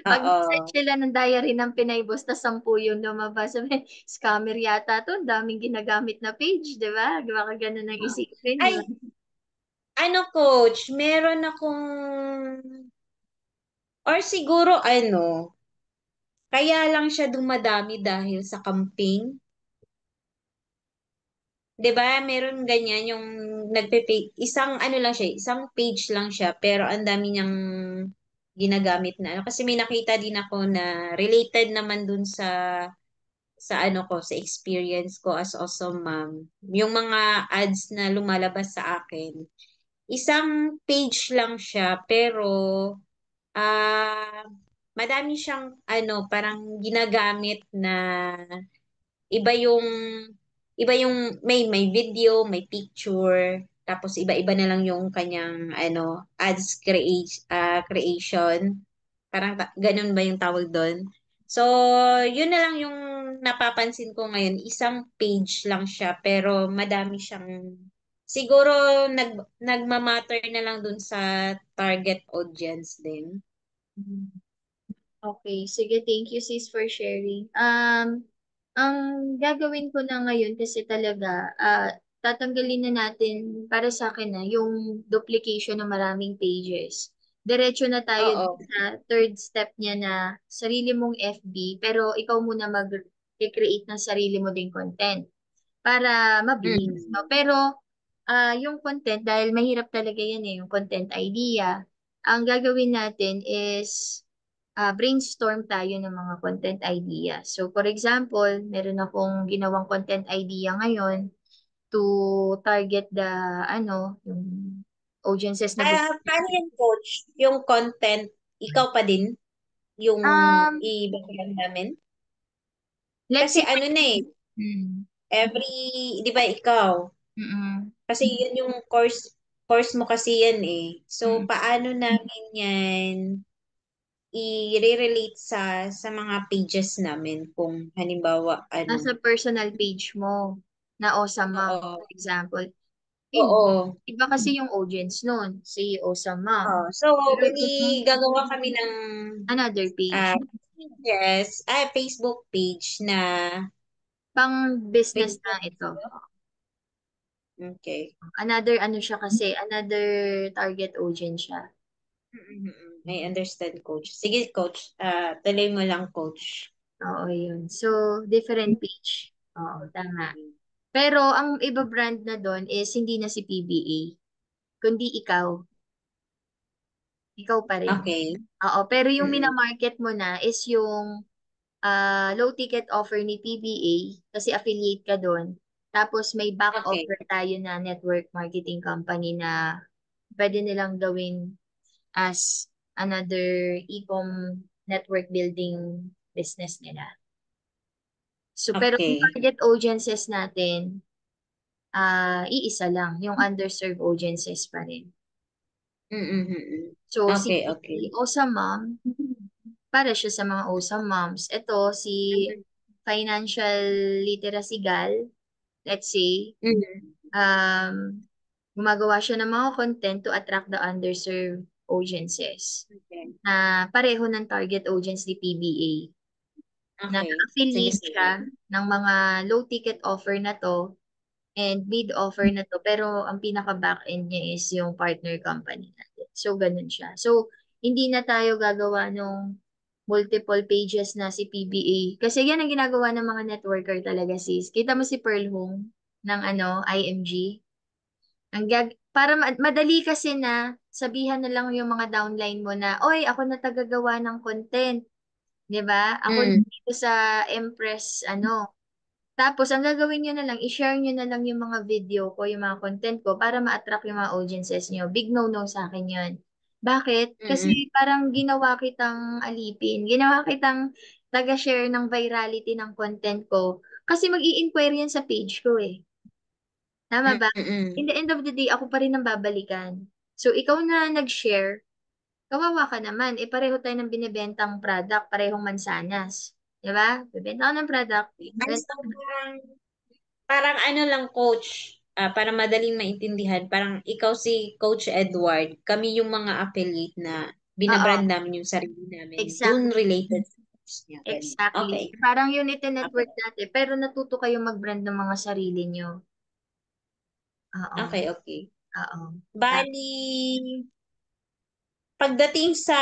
Pag search Oo. sila ng diary ng Pinay Boss, tas 10 yung lumabas. Sabi, scammer yata to. Ang daming ginagamit na page, di ba? Baka ganun ang isipin, di Ay, ba? Ano, coach, meron akong, or siguro kaya lang siya dumadami dahil sa camping. 'Di ba? Meron ganyan yung isang ano lang siya, isang page lang siya pero ang dami niyang ginagamit na ano. Kasi may nakita din ako na related naman dun sa ano ko, sa experience ko as awesome mom. Yung mga ads na lumalabas sa akin. Isang page lang siya pero ah madami siyang parang ginagamit na iba yung may video, may picture, tapos iba-iba na lang yung kanyang ads creation. Parang ganun ba yung tawag doon? So, yun na lang yung napapansin ko ngayon. Isang page lang siya, pero madami siyang siguro nagmamatter na lang dun sa target audience din. Okay, sige, thank you sis for sharing. Ang gagawin ko na ngayon kasi talaga, tatanggalin na natin para sa akin na yung duplication ng maraming pages. Diretso na tayo Oo. dun sa third step niya na sarili mong FB, pero ikaw muna mag-create ng sarili mo ding content para mabilis, Mm. no? Pero yung content, dahil mahirap talaga yan yung content idea, ang gagawin natin is brainstorm tayo ng mga content idea. So, for example, meron akong ginawang content idea ngayon to target the, yung audiences na gusto. Paano yan, coach? Yung content, ikaw pa din yung Um, i-background namin? let's Kasi say, ano na eh, mm, every, di ba ikaw? mm, Kasi yun yung course mo kasi yan eh. So, mm, paano namin yan i-relate sa mga pages namin kung halimbawa, nasa personal page mo na Awesome Mom, oo, for example. oo. Iba kasi yung audience nun, si Awesome Mom. Oh, so, Pero edi gagawa kami ng another ah page, Facebook page na pang business pwede na ito. okay. Another ano siya kasi, another target audience siya. I understand, coach. Sige, coach. Tuloy mo lang, coach. Oo, yun. So, different page. Oo, tama. Pero ang iba brand na doon is hindi na si PBA, kundi ikaw. Ikaw pa rin. Okay. Oo, pero yung Mm-mm. minamarket mo na is yung low ticket offer ni PBA kasi affiliate ka doon. Tapos may back Okay. offer tayo na network marketing company na pwede nilang gawin as another e-com network building business nila. So, pero yung Okay. target audiences natin, iisa lang, yung underserved audiences pa rin. Mm-mm. So, si Okay, okay. Awesome Mom, para siya sa mga awesome moms. Ito, si Financial Literacy Gal, let's say, Mm. gumagawa siya ng mga content to attract the underserved audiences Okay. na pareho ng target audience ni PBA. Na Okay. Sige, affiliate sige. siya ng mga low ticket offer na to and mid offer na to, pero ang pinaka back end niya is yung partner company natin. So ganun siya. So hindi na tayo gagawa ng multiple pages na si PBA kasi yan ang ginagawa ng mga networker talaga sis. Kita mo si Pearl Hong ng IMG. Para madali kasi na sabihan na lang yung mga downline mo na, oy, ako na tagagawa ng content. 'Di ba? Ako na Mm. dito sa Empress, Tapos, ang gagawin nyo na lang, i-share nyo na lang yung mga video ko, yung mga content ko, para ma-attract yung mga audiences nyo. Big no-no sa akin yun. Bakit? Mm-mm. Kasi parang ginawa kitang alipin. Ginawa kitang taga-share ng virality ng content ko. Kasi mag-i-inquire yan sa page ko eh. Tama ba? In Mm-mm. the end of the day, ako pa rin ang babalikan. So, ikaw na nag-share, kawawa ka naman. Eh, pareho tayo ng binibentang product, parehong mansanas. Di ba? Bibenta ko ng product. So, parang ano lang, coach, para madaling maintindihan, parang ikaw si Coach Edward, kami yung mga affiliate na Oo, binabrand namin yung sarili namin. Dun exactly. related sa coach niya. Ganun. Exactly. Okay. Parang Unity Okay. Network dati, pero natuto kayo mag-brand ng mga sarili nyo. Oo. Okay, okay. Oo. Bali, pagdating sa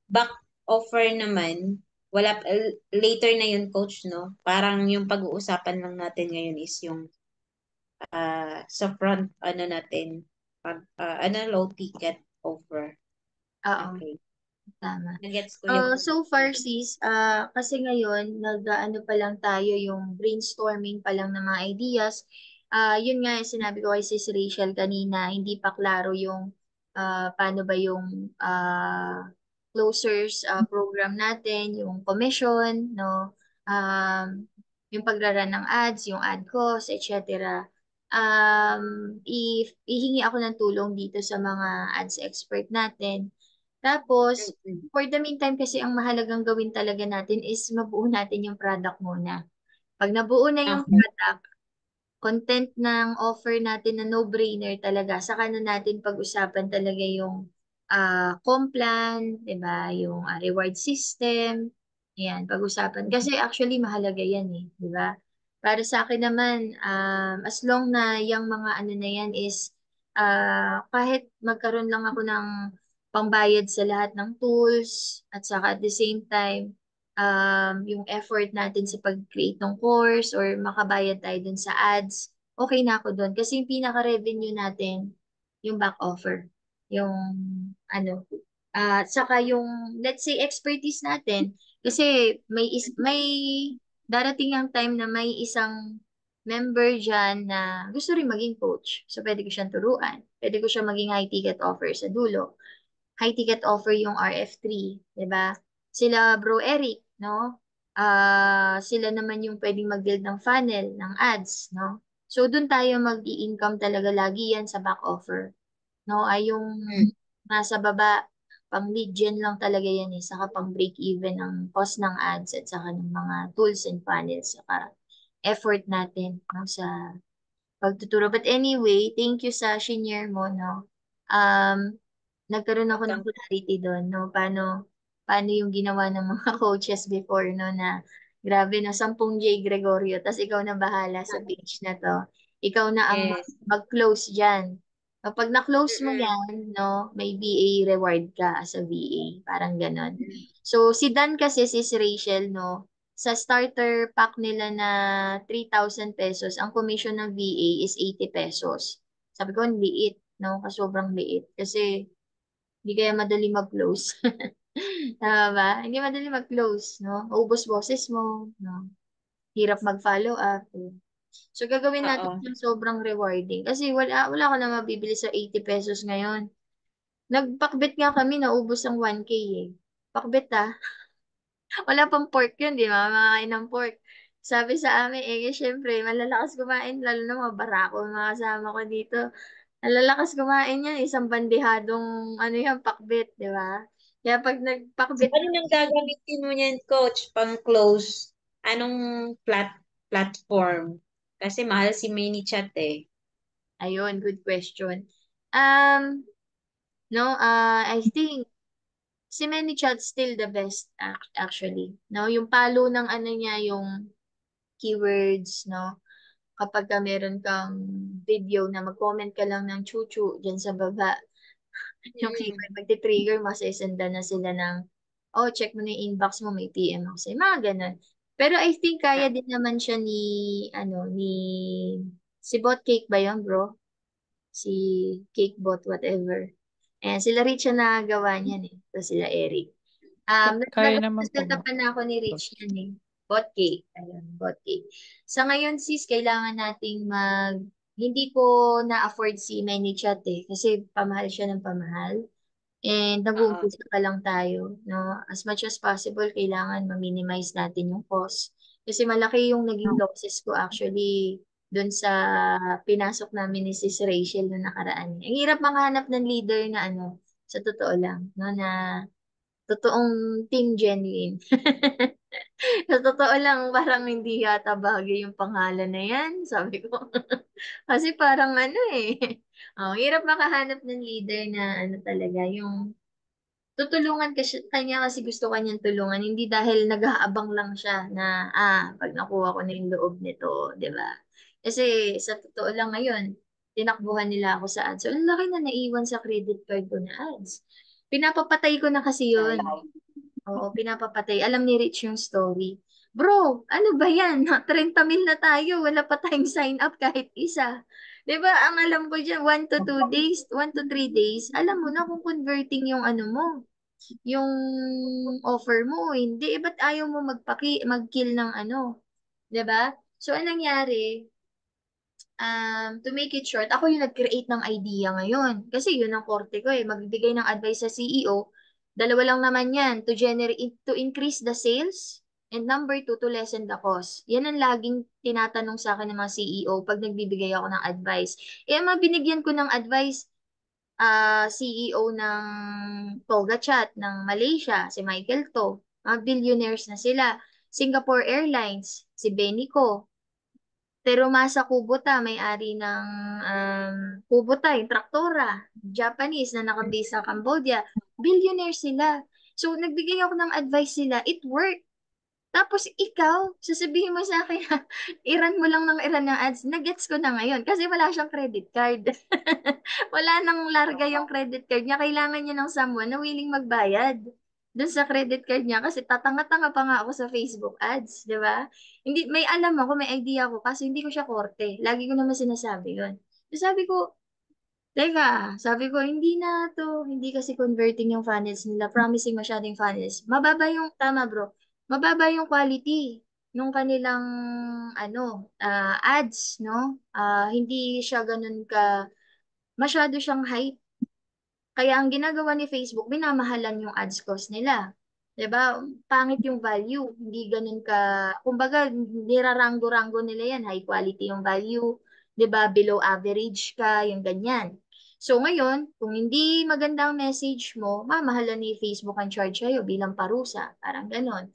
back offer naman, later na yun, coach, no? Parang yung pag-uusapan lang natin ngayon is yung sa front, ano natin, low ticket offer. Oo. Okay. Tama. Nagets ko yung So far sis, kasi ngayon nag-ano pa lang tayo yung brainstorming pa lang ng mga ideas. Yun nga yung sinabi ko kay Sis Rachel kanina, hindi pa klaro yung paano ba yung closers program natin, yung commission, no? Yung pagraran ng ads, yung ad cost, etc. Ihingi ako ng tulong dito sa mga ads expert natin. Tapos, for the meantime kasi ang mahalagang gawin talaga natin is mabuo natin yung product muna. Pag nabuo na yung Okay. product, content ng offer natin na no-brainer talaga, saka na natin pag-usapan talaga yung complan, 'di ba? Yung reward system. Ayan, pag-usapan. Kasi actually mahalaga 'yan eh, 'di ba? Para sa akin naman, as long na yung mga ano na yan is kahit magkaroon lang ako ng pangbayad sa lahat ng tools at saka at the same time yung effort natin sa pag-create ng course or makabayad tayo dun sa ads, okay na ako dun. Kasi yung pinaka-revenue natin, yung back offer. Yung ano, saka yung, let's say, expertise natin. Kasi may darating ang time na may isang member dyan na gusto rin maging coach. So, pwede ko siyang turuan. Pwede ko siya maging high ticket offer sa dulo. High ticket offer yung RF3, 'di ba? Sila Bro Eric, no? Sila naman yung pwedeng mag-build ng funnel, ng ads, no? So doon tayo mag-i-income talaga lagi yan sa back offer, no? Ay yung nasa baba, pang lead gen lang talaga yan eh, saka pang break even ang cost ng ads at saka ng mga tools and funnels, saka effort natin, no, sa pagtuturo. But anyway, thank you sa senior mo, no? Um, Nagkaroon ako ng Welcome. clarity doon, no? Paano yung ginawa ng mga coaches before, no? Na grabe, no? 10 J Gregorio, tas ikaw na bahala sa page na to. Ikaw na ang Yes. mag-close dyan. Kapag na-close mo Mm-mm. yan, no? May VA reward ka as a VA. Parang ganon. So, si Dan kasi, si Rachel, no? Sa starter pack nila na 3,000 pesos, ang commission ng VA is 80 pesos. Sabi ko, ang liit, no? Sobrang liit. Kasi, hindi kaya madali mag-close. Tama ba? Hindi madali mag-close, no? Maubos boses mo, no? Hirap mag-follow up. Eh. So, gagawin natin Oo. yung sobrang rewarding. Kasi wala ko na mabibili sa 80 pesos ngayon. Nagpakbet nga kami, naubos ang 1K eh. Pakbet ah. Wala pang pork yun, di ba? Makakain ng pork. Sabi sa amin, syempre, malalakas kumain, lalo na mga barako, mga kasama ko dito. Malalakas kumain yan, isang bandihadong, ano yan, pakbet, di ba? Kaya pag So, nagpakbet ano nang gagamitin mo niyan, coach, pang close? Anong platform? Kasi mahal si ManyChat eh. ayun, good question. Um, no, I think, si ManyChat still the best, actually. No, yung palo ng ano niya, yung keywords, no? Kapag meron kang video na mag-comment ka lang ng chuchu dyan sa baba, yung Mm. keyword, magti-trigger, masisenda na sila ng, oh, check mo na yung inbox mo, may PM ako sa'yo, mga ganun. Pero I think kaya din naman siya si Bot Cake ba yun, bro? Si Cakebot, whatever. Ayan, sila Rich ang nakagawa niyan eh. Tapos sila Eric. Kaya naman po, ma'am. Nag-setupan na ako ni Rich yan eh. Bot cake. Ayun, bot cake. Sa ngayon, sis, kailangan nating hindi ko na-afford si ManyChat eh. Kasi pamahal siya ng pamahal. And Oo. nag-uumpisa pa lang tayo, no? As much as possible, kailangan ma-minimize natin yung cost. Kasi malaki yung naging losses ko actually doon sa pinasok namin ni Sis Rachel na nakaraan. Ang hirap manghanap ng leader na ano, sa totoo lang, no? Na totoong team genuine. Sa totoo lang, parang hindi yata bagay yung pangalan na yan, sabi ko. Kasi parang ano eh. Oh, hirap makahanap ng leader na ano talaga, yung tutulungan kasi kanya kasi gusto kanyang tulungan, hindi dahil nag-aabang lang siya na, pag nakuha ko na yung loob nito, di ba? Kasi sa totoo lang ngayon, tinakbuhan nila ako sa ads. So, ang laki na naiwan sa credit card ko na ads. Pinapapatay ko na kasi yun. Oo, pinapapatay. Alam ni Rich yung story. Bro, ano ba yan? 30 mil na tayo. Wala pa tayong sign up kahit isa. 'Di ba? Ang alam ko dyan, 1 to 2 days, 1 to 3 days, alam mo na kung converting yung ano mo, yung offer mo. Hindi, ba't ayaw mo mag-kill ng ano? 'Di ba? So, anong nangyari? To make it short, ako yung nag-create ng idea ngayon. Kasi yun ang korte ko eh. Magbibigay ng advice sa CEO. Dalawa lang naman yan. To increase the sales. And number two, to lessen the cost. Yan ang laging tinatanong sa akin ng mga CEO pag nagbibigay ako ng advice. Eh, ang mga binigyan ko ng advice, CEO ng Toga Chat ng Malaysia, si Michael To. Mga billionaires na sila. Singapore Airlines, si Benico. Terumasa Kubota, may-ari ng Kubota, yung traktora, Japanese na nakabase sa Cambodia. Billionaire sila. So, nagbigay ako ng advice sila, it worked. Tapos ikaw, sasabihin mo sa akin, iran mo lang ng iran ng ads. Nagets ko na ngayon kasi wala siyang credit card. Wala nang larga yung credit card niya. Kailangan niya ng someone na willing magbayad dun sa credit card niya kasi tatanga-tanga pa nga ako sa Facebook ads, di ba? Hindi, may alam ako, may idea ako kasi hindi ko siya korte. Lagi ko naman sinasabi yun. So sabi ko, teka, sabi ko, hindi na to, hindi kasi converting yung funnels nila, promising masyadong funnels. Mababa yung, tama bro, mababa yung quality nung kanilang, ads, no? Hindi siya ganun masyado siyang hype. Kaya ang ginagawa ni Facebook, minamahalan yung ads cost nila. 'Di ba? Pangit yung value, hindi ganun kumbaga niraranggo-ranggo nila yan, high quality yung value, 'di ba? Below average ka, yung ganyan. So ngayon, kung hindi maganda ang message mo, mamahalan ni Facebook ang charge sa'yo bilang parusa, parang ganun.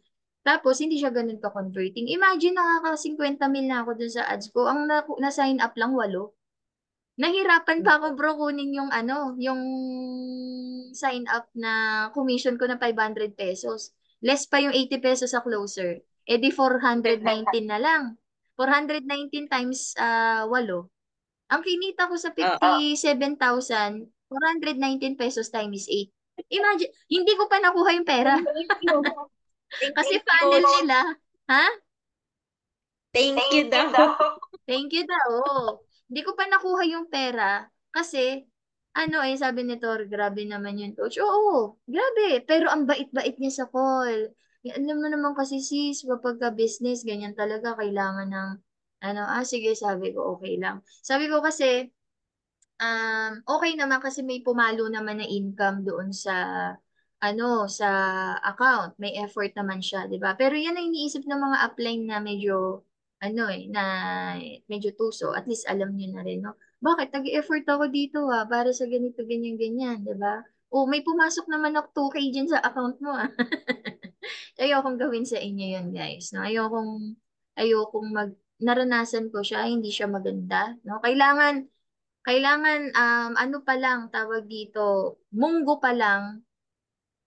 Tapos, hindi siya ganun ka-converting. Imagine, nakaka-50 mil na ako dun sa ads ko. Ang na-sign up lang, 8. Nahirapan pa ako bro kunin yung yung sign up na commission ko na 500 pesos. Less pa yung 80 pesos sa closer. Eh di 419 na lang. 419 times 8. Ang kinita ko sa Oo. 57,000, 419 pesos times 8. Imagine, hindi ko pa nakuha yung pera. Thank you. Kasi Thank you. funnel nila, ha? Thank you daw. Thank you daw. Hindi ko pa nakuha yung pera kasi sabi ni Tor, grabe naman yun, coach. Oo, grabe. Pero ang bait-bait niya sa call. Alam mo naman kasi sis, kapag business, ganyan talaga, kailangan ng, sige, sabi ko, okay lang. Sabi ko kasi, okay naman kasi may pumalo naman na income doon sa account. May effort naman siya, 'di ba? Pero 'yan ang iniisip ng mga upline na medyo na medyo tuso. At least alam niyo na rin, no? Bakit nag-effort ako dito para sa ganito ganyan ganyan, 'di ba? Oh, may pumasok naman na 2K dyan sa account mo Ayokong gawin sa inyo 'yun, guys, no? Ayokong naranasan ko siya, hindi siya maganda, no? Kailangan, ano pa lang, tawag dito, munggo pa lang,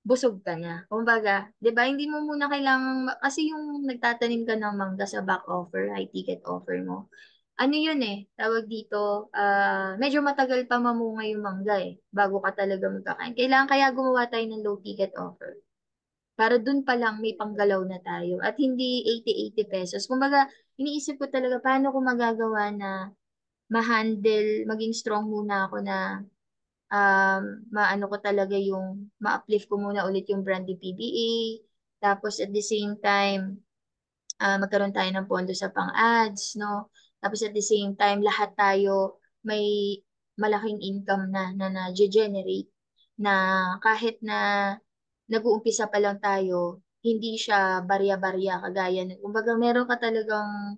busog ka na. Kumbaga, 'di ba, hindi mo muna kailangang, kasi yung nagtatanim ka ng mangga sa back offer, high ticket offer mo, ano yun eh, tawag dito, medyo matagal pa mamunga yung mangga eh, bago ka talaga magkakain. Kailangan kaya gumawa tayo ng low ticket offer. Para dun pa lang may panggalaw na tayo. At hindi 80 pesos. Kumbaga, iniisip ko talaga, paano ko magagawa na ma-handle, maging strong muna ako na maano ko talaga ma-uplift ko muna ulit yung brand ni PBA. Tapos at the same time, magkaroon tayo ng pondo sa pang-ads, no? Tapos at the same time, lahat tayo may malaking income na na-generate na kahit na nag-uumpisa pa lang tayo, hindi siya barya-barya kagaya ng, kumbaga meron ka talagang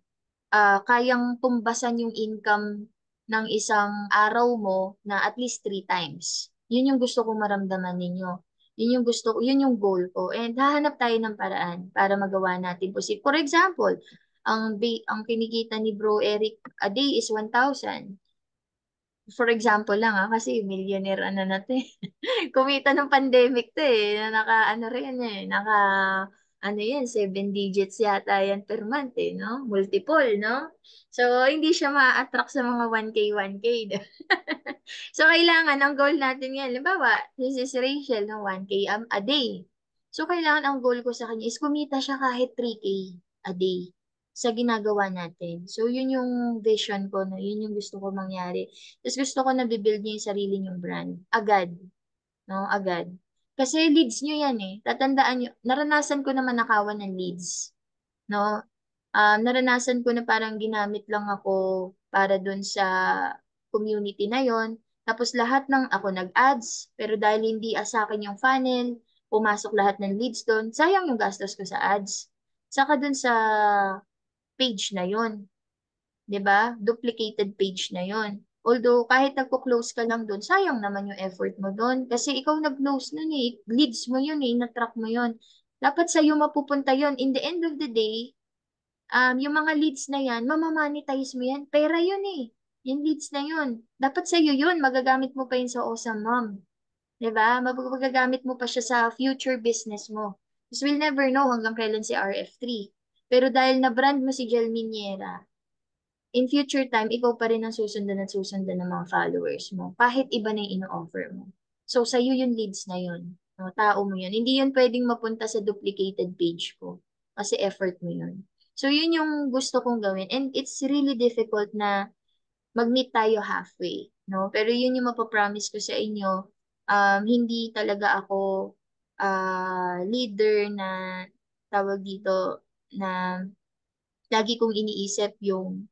kayang tumbasan yung income ng isang araw mo na at least 3 times. Yun yung gusto kong maramdaman ninyo. Yun yung goal ko. And hahanap tayo ng paraan para magawa natin. For example, ang kinikita ni Bro Eric a day is 1,000. For example lang kasi millionaire na to eh. Kumita ng pandemic to eh. Na naka ano rin eh, ano yan, 7 digits yata yan per month eh, no? Multiple, no? So, hindi siya ma-attract sa mga 1K, 1K. So, kailangan, ang goal natin yan, halimbawa, this is Rachel, no? 1K a day. So, kailangan ang goal ko sa kanya is kumita siya kahit 3K a day sa ginagawa natin. So, yun yung vision ko, no? Yun yung gusto ko mangyari. Tapos gusto ko na bibuild niya yung sarili niyong brand. Agad. No? Agad. Kasi leads nyo yan eh. Tatandaan nyo, naranasan ko naman nakawan ng leads. No? Naranasan ko na parang ginamit lang ako para dun sa community na yon. Tapos lahat ng ako nag-ads, pero dahil hindi sa akin yung funnel, pumasok lahat ng leads doon, sayang yung gastos ko sa ads. Saka dun sa page na yon, 'di ba? Duplicated page na yon. Although kahit nagko-close ka lang doon, sayang naman yung effort mo doon kasi ikaw nag-close nun eh, leads mo yun eh, na-track mo yun. Dapat sa'yo mapupunta yun. In the end of the day, yung mga leads na yan, mamamonetize mo yan. Pera yun eh. Yung leads na yun. Dapat sa'yo yun. Magagamit mo pa yun sa Awesome Mom. 'Di ba? Magagamit mo pa siya sa future business mo. Because we'll never know hanggang kailan si RF3. Pero dahil na-brand mo si Jel Miniera, in future time, ikaw pa rin ang susundan at susundan ng mga followers mo. Kahit iba na yung ino-offer mo. So, sa'yo yung leads na yun. No, tao mo yun. Hindi yun pwedeng mapunta sa duplicated page ko. Kasi effort mo yun. So, yun yung gusto kong gawin. And it's really difficult na mag-meet tayo halfway. No? Pero yun yung mapapromise ko sa inyo. Hindi talaga ako leader na tawag dito na lagi kong iniisip yung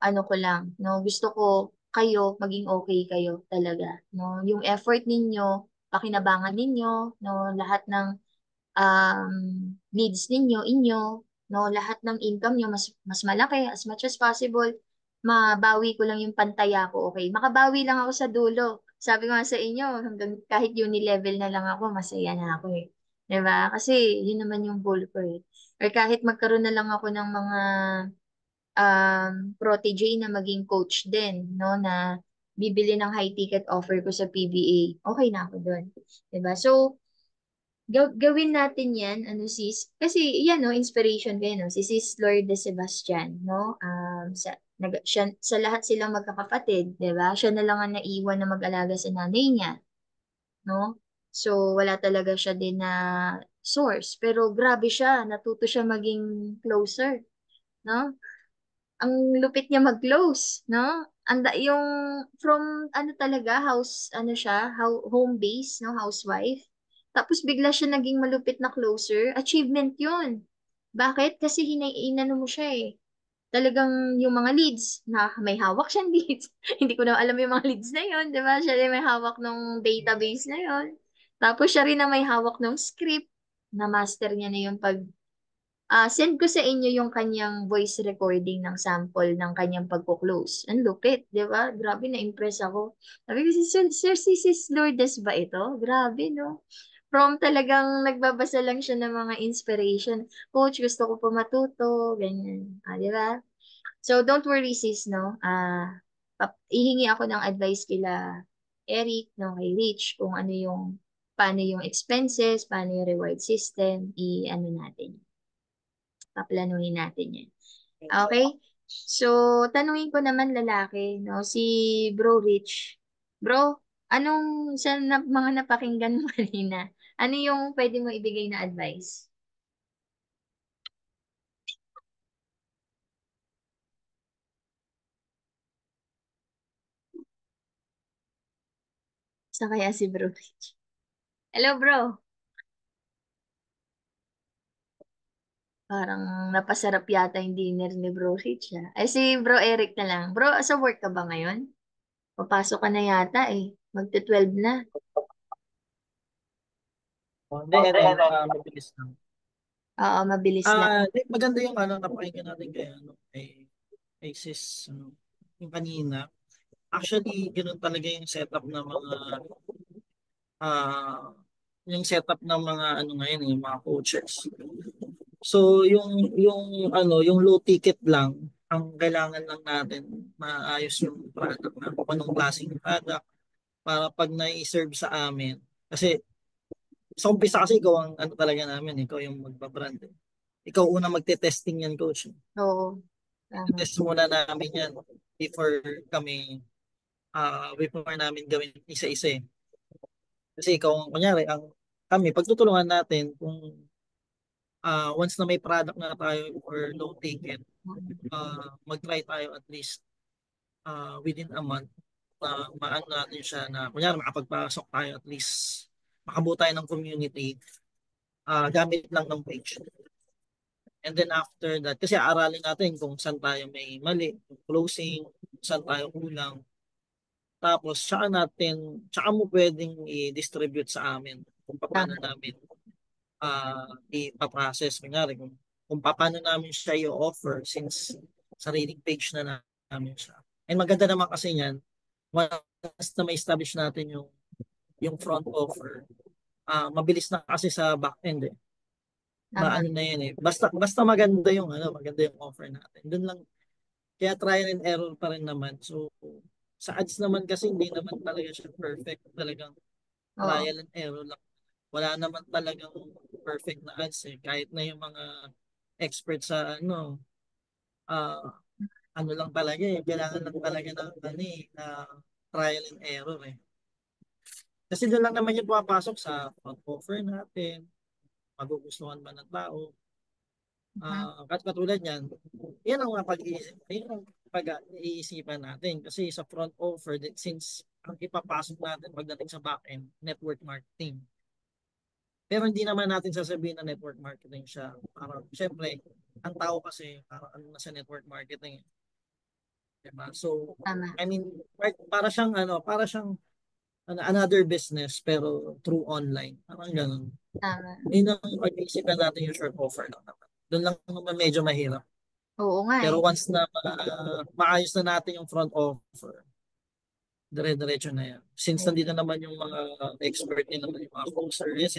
ano ko lang, no? Gusto ko kayo, maging okay kayo talaga, no? Yung effort ninyo, pakinabangan ninyo, no? Lahat ng um, needs ninyo, inyo, no? Lahat ng income nyo, mas malaki, as much as possible, mabawi ko lang yung pantaya ko, okay? Makabawi lang ako sa dulo. Sabi ko nga sa inyo, hanggang kahit uni-level na lang ako, masaya na ako eh. 'Di ba? Kasi yun naman yung goal ko eh. Or kahit magkaroon na lang ako ng mga protege na maging coach din, no, na bibili ng high ticket offer ko sa PBA. Okay na ako doon. 'Di ba? So, gawin natin 'yan, ano sis, kasi yan no, inspiration kayo no, si Sis Lourdes Sebastian, no? Sa lahat silang magkakapatid, 'di ba? Siya na lang ang naiwan na mag-alaga sa nanay niya, no? So, wala talaga siya din na source, pero grabe siya, natuto siya maging closer, no? Ang lupit niya mag-close, no? Yung from ano talaga, ano siya, home base, no, housewife. Tapos bigla siya naging malupit na closer. Achievement 'yun. Bakit? Kasi inano mo siya eh. Talagang yung mga leads, na may hawak siyang leads. Hindi ko na alam yung mga leads na 'yon, 'di ba? Siya rin may hawak ng database na 'yon. Tapos siya rin na may hawak ng script. Na master niya na yung send ko sa inyo yung kanyang voice recording ng sample ng kanyang pagko-close. Ang lupit, di ba? Grabe, na-impress ako. Sabi ko, Sir, si Sis Lourdes ba ito? Grabe, no? From talagang nagbabasa lang siya ng mga inspiration. Coach, gusto ko pa matuto, ganyan. Di ba? So, don't worry, sis, no? Ihingi ako ng advice kila Eric, no, kay Rich, kung ano yung, paano yung expenses, paano yung reward system, i-ano natin. Paplanuhin natin yan. Okay? So, tanungin ko naman lalaki, no? Si Bro Rich. Bro, mga napakinggan mo kanina? Ano yung pwede mo ibigay na advice? Sa kaya si Bro Rich. Hello, bro. Parang napasarap yata yung dinner ni Bro Rich, ha? Ay, si Bro Eric na lang. Bro, sa work ka ba ngayon? Papasok ka na yata, eh. Magte-12 na. Hindi, mabilis lang. Oo, mabilis lang. Maganda yung napakinggan natin kay sis, yung kanina. Actually, ganoon talaga yung setup ng mga ah ngayon, yung mga coaches. So, yung low ticket lang ang kailangan lang natin maayos yung product na anong klaseng product para pag nai-serve sa amin. Kasi Sa umpisa kasi ikaw ang ano talaga namin, ikaw yung magbabrand. Ikaw una magte-testing yan, coach. Oo, tama. Test muna namin yan before kami, before namin gawin isa-isa eh. Kasi ikaw, kunyari, kami, pagtutulungan natin kung once na may product na tayo or low ticket, mag-try tayo at least within a month na maano natin siya na kunyari makapagpasok tayo at least makabuo tayo ng community gamit lang ng page. And then after that, kasi aralin natin kung saan tayo may mali, closing, saan tayo kulang. Tapos, tsaka mo pwedeng i-distribute sa amin kung paano Tama. namin ipaprocess. Kunyari, kung paano namin siya i-offer since sariling page na namin siya. And maganda naman kasi yan, once na may establish natin yung front offer, mabilis na kasi sa back end eh. Tama. Maano na yan eh. Basta maganda yung offer natin. Doon lang, kaya trial and error pa rin naman. So, sa ads naman kasi hindi naman talaga siya perfect. Talagang Oo. trial and error lang. Wala naman talagang perfect na ads eh. Kahit na yung mga experts sa ano lang talaga eh. Kailangan lang talaga na trial and error eh. Kasi doon lang naman yung pumapasok sa front offer natin, magugustuhan ba ng tao. Katulad niyan, yan ang pag-iisipan natin. Kasi sa front offer, since ang ipapasok natin pagdating sa back-end, network marketing. Pero hindi naman natin sasabihin na network marketing siya. Parang, syempre, ang tao kasi, parang ano na sa network marketing. Diba? So, Tama. I mean, para siyang another business pero through online. Parang ganun. Tama. Yun ang pag-iisipan natin yung short offer lang naman. Doon lang naman medyo mahirap. Oo nga Pero eh. once na maayos na natin yung front offer, dire-diretso na yan. Since nandito naman yung mga expert din naman, yung mga closers,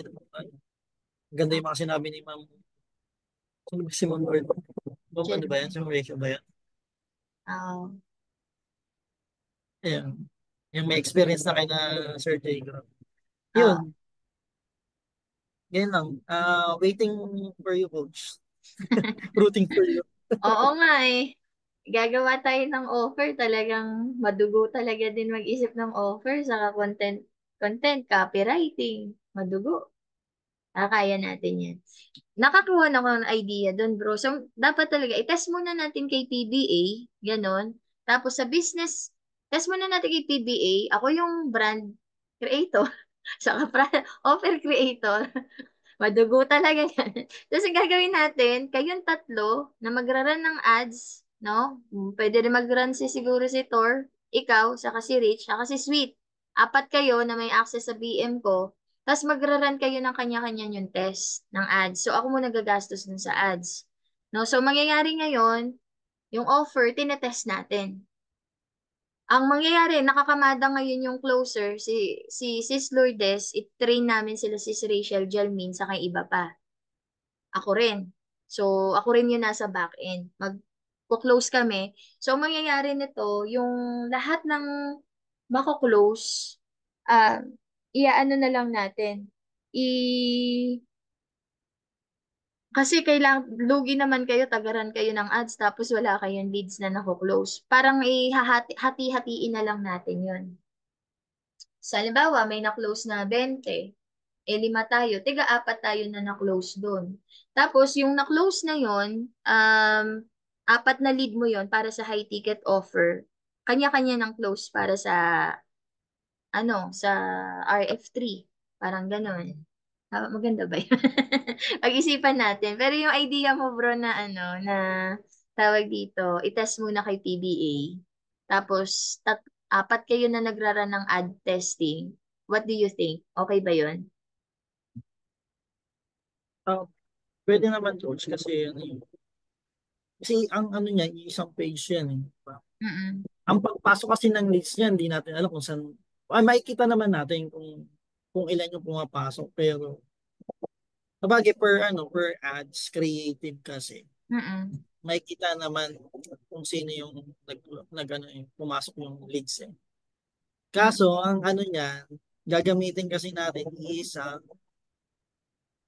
ganda yung mga sinabi ni Ma'am, sino ba si Ma'am Lord? Ma'am, ano ba yan? Si Rachel ba yan? Oo. Ayan. Yung may experience na kay na Sir Jacob. Oo. Yun. Yan lang. Waiting for you, coach. Rooting for you. Oo nga eh. Gagawa tayo ng offer, talagang madugo talaga din mag-isip ng offer, saka content, copywriting, madugo. Kaya natin yan. Nakakuha na ako ng idea doon, bro. So, dapat talaga, i-test muna natin kay PBA, ganon. Tapos sa business, test muna natin kay PBA. Ako yung brand creator, saka offer creator. Madugo talaga yan. Tapos ang gagawin natin, kayong tatlo na magra-run ng ads, no? Pwede rin mag-run siguro si Thor, ikaw, saka si Rich, saka si Sweet. Apat kayo na may access sa BM ko. Tapos magra-run kayo ng kanya-kanya yung test ng ads. So ako muna gagastos dun sa ads. No? So mangyayari ngayon, yung offer, tinetest natin. Ang mangyayari, nakakamada ngayon yung closer, si Sis Lourdes, i-train namin sila Sis Rachel, Jalmin, saka iba pa. Ako rin. So, ako rin yung nasa back end. Mag-close kami. So, ang mangyayari nito, yung lahat ng mako-close, ah, iaano na lang natin. Kasi lugi naman kayo, tagaran kayo ng ads, tapos wala kayong leads na nako-close. Parang hati-hatiin na lang natin yun. Sa halimbawa, may na-close na 20, 5 tayo, tiga-4 tayo na na-close doon. Tapos, yung na-close na yon, 4 na lead mo yon para sa high ticket offer. Kanya-kanya ng close para sa RF3. Parang ganun. Maganda ba yun? Pag-isipan natin. Pero yung idea mo, bro, na tawag dito, itest muna kay PBA. Tapos, 4 kayo na nagrara ng ad testing. What do you think? Okay ba yun? Pwede naman, coach, kasi ang ano niya, isang page yan eh. Diba? Mm-mm. Ang pagpasok kasi ng leads niya, hindi natin alam kung saan. Makikita naman natin kung ilan yung pumapasok. Pero, sabagay per ads, creative kasi. Mm-mm. Makikita naman kung sino yung pumasok yung leads eh. Kaso, ang ano niya, gagamitin kasi natin isa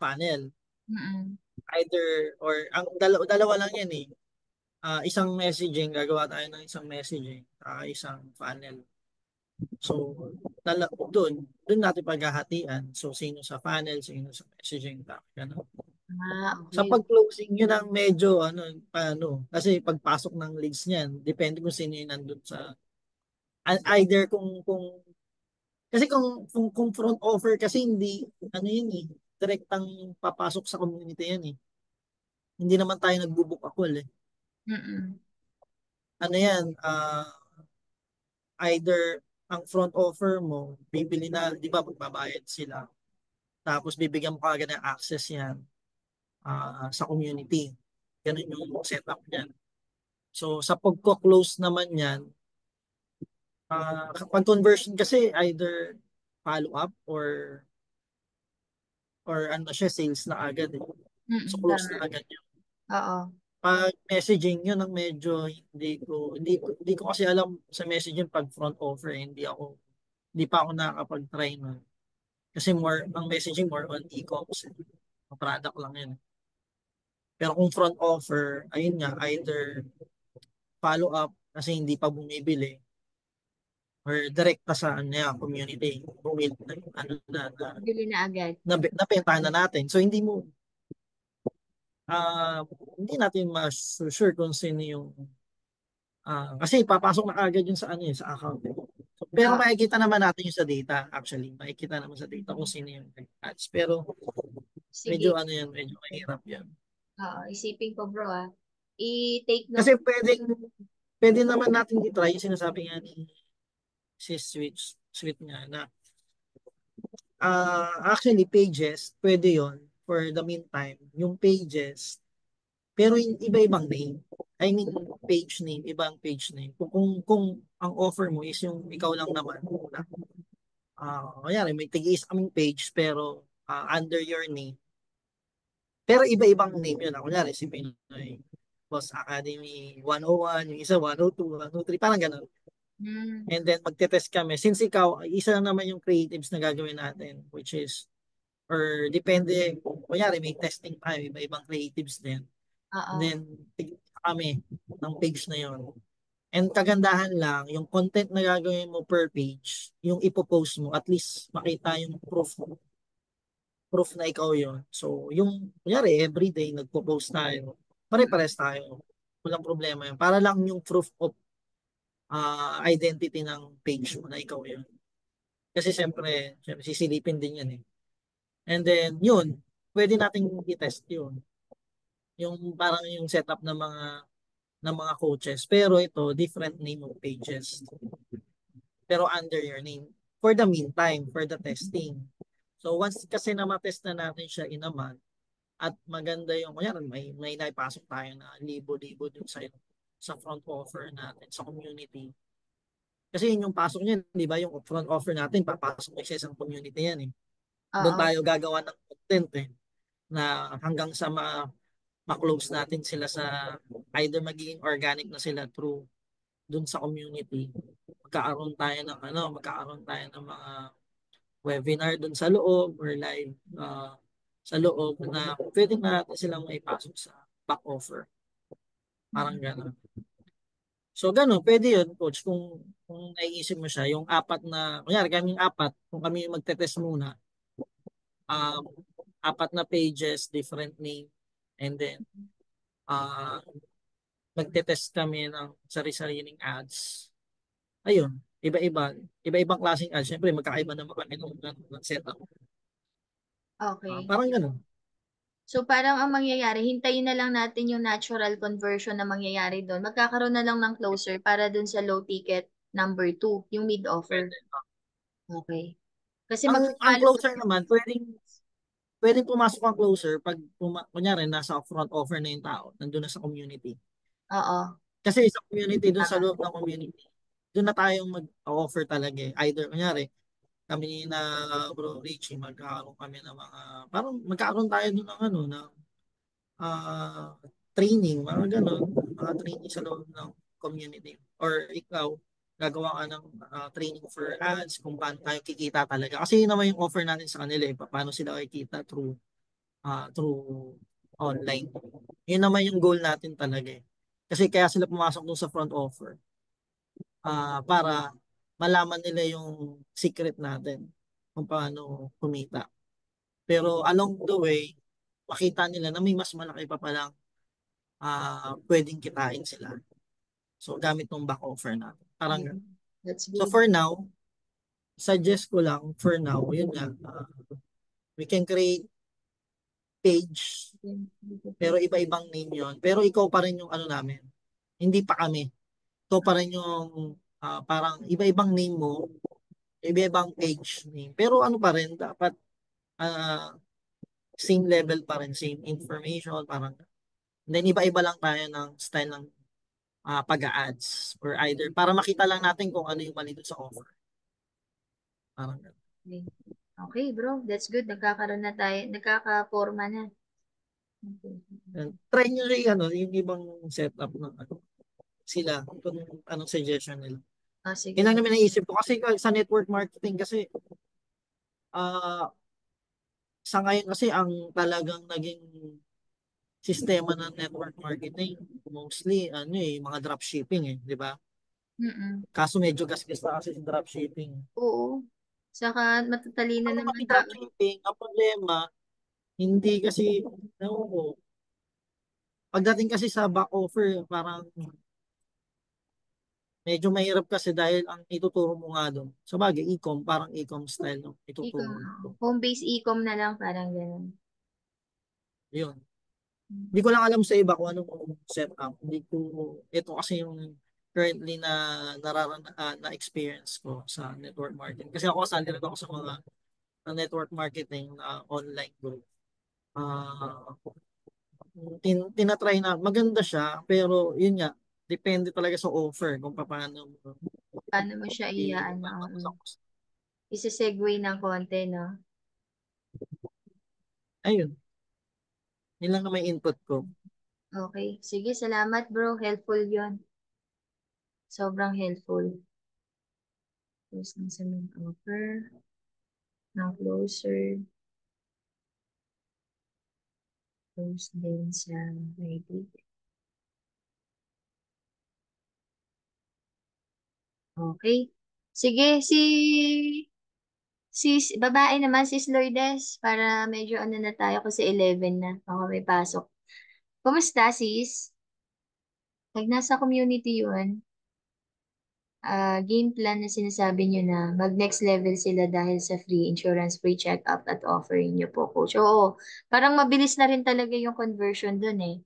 funnel. Mm-mm. Either, or ang dalawa lang yan eh. Isang messaging, gagawa tayo ng isang messaging, isang funnel. So, doon natin paghahatian. So, sino sa funnel, sino sa messaging, gano'n. Sa Okay. pag-closing, yun ang medyo, paano, kasi pagpasok ng leads niyan, depende kung sino yung nandun sa, either kasi kung front offer, kasi hindi, yun eh, direktang papasok sa community yan eh. Hindi naman tayo nagbubook ako eh. Mm-mm. Yan, either ang front offer mo, bibili na, di ba, magbabayad sila. Tapos bibigyan mo kagad ng access yan sa community. Ganun yung setup niyan. So sa pagko-close naman yan, kapag conversion kasi either follow up or siya, sales na agad eh. So Mm-mm. close Tama. na agad yun. Oo. Pag messaging yun ang medyo hindi ko kasi alam sa messaging pag front offer hindi pa ako nakakapag-try nun. Kasi ang messaging more on e-commerce. Product lang yun. Pero kung front offer, ayun nga, either follow up kasi hindi pa bumibili or direkta sa community. Bumili Bili na agad. nabentahan na natin. So hindi natin ma-sure kung sino yung kasi papasok na agad yun sa account. Pero makikita naman natin yung sa data actually. Makikita naman sa data kung sino yung ads. Pero Sige. medyo mahirap yan. Isipin ko bro I-take note. Kasi pwede naman natin i-try yung sinasabi nga ni si Sweet nga na actually pages, pwede yon for the meantime. Yung pages, pero yung iba-ibang name. I mean, page name, ibang page name. Kung ang offer mo is yung ikaw lang naman muna. Kanyari, may tig-is kaming page pero under your name. Pero iba-ibang name yun. Kunyari, si Pinoy Boss Academy 101, yung isa 102, 103, parang ganun. And then magte-test kami. Since ikaw, isa lang naman yung creatives na gagawin natin, which is, or depende, kunyari may testing tayo, iba-ibang creatives din. And then, kami ng page na yon. And kagandahan lang, yung content na gagawin mo per page, yung ipopost mo, at least makita yung proof na ikaw yon. So, yung, kunyari, everyday nagpo-post tayo, pare-pares tayo. Walang problema yun. Para lang yung proof of identity ng page mo na ikaw yun. Kasi siyempre sisilipin din yan eh. And then, yun, pwede nating i-test yun. Yung parang yung setup ng mga coaches. Pero ito, different name of pages. Pero under your name. For the meantime, for the testing. So once kasi na matest na natin siya in a month, at maganda yung, kunyari, may naipasok tayo na libo-libo dun sa front offer natin, sa community. Kasi yun yung pasok niyan, di ba? Yung front offer natin, papasok sa isang community yan eh. Doon tayo gagawa ng content eh, na hanggang sa ma-close natin sila sa, either magiging organic na sila through doon sa community. Magkakaroon tayo ng mga webinar doon sa loob or live sa loob na pwede natin silang maipasok sa back offer. Parang gano'n. So, gano'n, pwede yun, coach, kung naiisip mo siya, yung kunyari kaming apat, kung kami magte-test muna, apat na pages, different name, and then, magte-test kami ng sari-sariling ads. Ayun, iba-ibang klaseng ads. Siyempre, magkakaiba naman kami ng setup. Okay. Parang gano'n. So parang ang mangyayari, hintayin na lang natin yung natural conversion na mangyayari doon. Magkakaroon na lang ng closer para doon sa low ticket number 2, yung mid offer. Okay. Kasi Ang closer naman, pwedeng pumasok ang closer pag kunyari nasa front offer na yung tao, nandun na sa community. Oo. Kasi sa community, dun sa loob ng community, doon na tayong mag-offer talaga eh. Either kunyari, kami na Bro Richie, magkakaroon kami ng parang magkakaroon tayo doon ng training, mga ganun, mga training sa loob ng community. Or ikaw, gagawa ka ng training for ads, kung paano tayo kikita talaga. Kasi yun naman yung offer natin sa kanila eh, paano sila kikita through through online. Yun naman yung goal natin talaga eh. Kasi kaya sila pumasok dun sa front offer para malaman nila yung secret natin kung paano kumita. Pero along the way, makita nila na may mas malaki pa palang pwedeng kitain sila. So gamit ng back offer natin. Parang ganun. That's So good. for now, suggest ko lang for now, yun nga, we can create page, pero iba-ibang name yun. Pero ikaw pa rin yung ano namin. Hindi pa kami. Ikaw pa rin yung parang iba-ibang name mo, iba-ibang page name. Pero ano pa rin, dapat ah, same level pa rin, same information, parang then iba-iba lang tayo ng style ng pag-ads or either para makita lang natin kung ano yung mali doon sa offer. Parang ganun. Okay. Okay, bro. That's good. Nagkakaroon na tayo. Nagkaka-forma na. Okay. And try nyo rin yung ibang setup ng ano, sila, kung anong suggestion nila. Sige. Yun lang naman naisip ko kasi sa network marketing kasi ah sa ngayon kasi ang talagang naging sistema ng network marketing mostly ano mga dropshipping di ba? Mm-mm. Kaso medyo gasgas na kasi sa dropshipping. Oo. Saka matatalino Ano naman pati tao. dropshipping, ang problema, hindi kasi, ewan ko, pagdating kasi sa back offer, parang medyo mahirap kasi dahil ang ituturo mo nga doon. Sa bagay, e-com, parang e-com style no, E-com. ituturo mo. Home-based e-com na lang. Parang ganun. Yun. Hindi ko lang alam sa iba kung anong setup. Hindi ko, ito kasi yung currently na experience ko sa network marketing. Kasi ako kasali rin ako sa mga network marketing online group. Ah, tinatry na maganda siya pero yun nga depende talaga sa offer kung paano mo Paano mo siya paano mo i-ano, sa isa-segue ng konti, no? ayun yun lang na may input ko. Okay. Sige, salamat, bro. Helpful yon. Sobrang helpful. Close lang sa main offer. Ng closer. Close din sa ready. Okay. Sige, babae naman, sis Lourdes, para medyo ano na tayo kasi 11 na. Ako may pasok. Kumusta, sis? Pag nasa community yun, game plan na sinasabi nyo na mag-next level sila dahil sa free insurance, free check-up at offering nyo po, coach. Oo, parang mabilis na rin talaga yung conversion dun eh.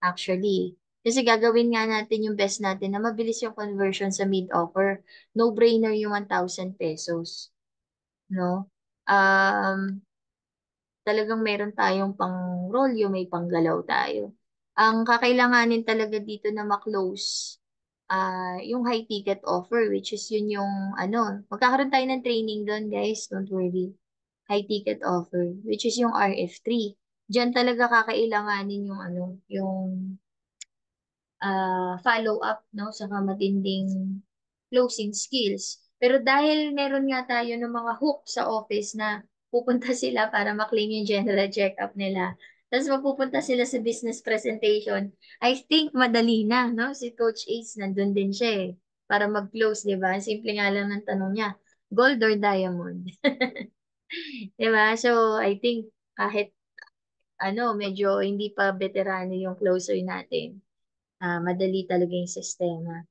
Actually. Kasi gagawin nga natin yung best natin na mabilis yung conversion sa mid-offer. No-brainer yung 1,000 pesos. No? Talagang meron tayong pang rolyo, may panggalaw tayo. Ang kakailanganin talaga dito na ma-close, yung high ticket offer, which is yun yung, magkakaroon tayo ng training doon, guys, don't worry. High ticket offer, which is yung RF3. Diyan talaga kakailanganin yung, yung follow up, no, saka matinding closing skills. Pero dahil meron nga tayo ng mga hook sa office na pupunta sila para maklaim yung general check-up nila, tapos mapupunta sila sa business presentation, I think madali na, no? Si Coach Ace, nandun din siya eh, para mag-close, di ba? Simple nga lang ng tanong niya, gold or diamond? Di ba? So, I think kahit medyo hindi pa veterano yung closer natin, madali talaga yung sistema.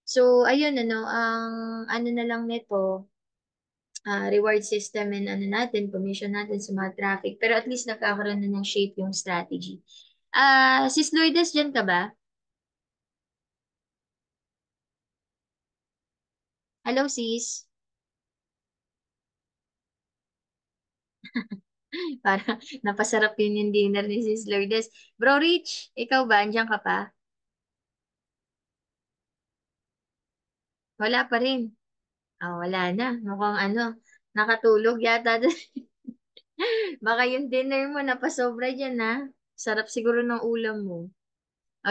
So, ayun, ang ano na lang nito, reward system and commission natin sa mga traffic. Pero at least nagkakaroon na ng shape yung strategy. Sis Lourdes, dyan ka ba? Hello, sis. Para napasarap yun yung dinner ni sis Lourdes. Bro Rich, ikaw ba? Andiyan ka pa? Wala pa rin. Wala na. Mukhang nakatulog yata. Baka yung dinner mo napasobra dyan, ha? Sarap siguro ng ulam mo.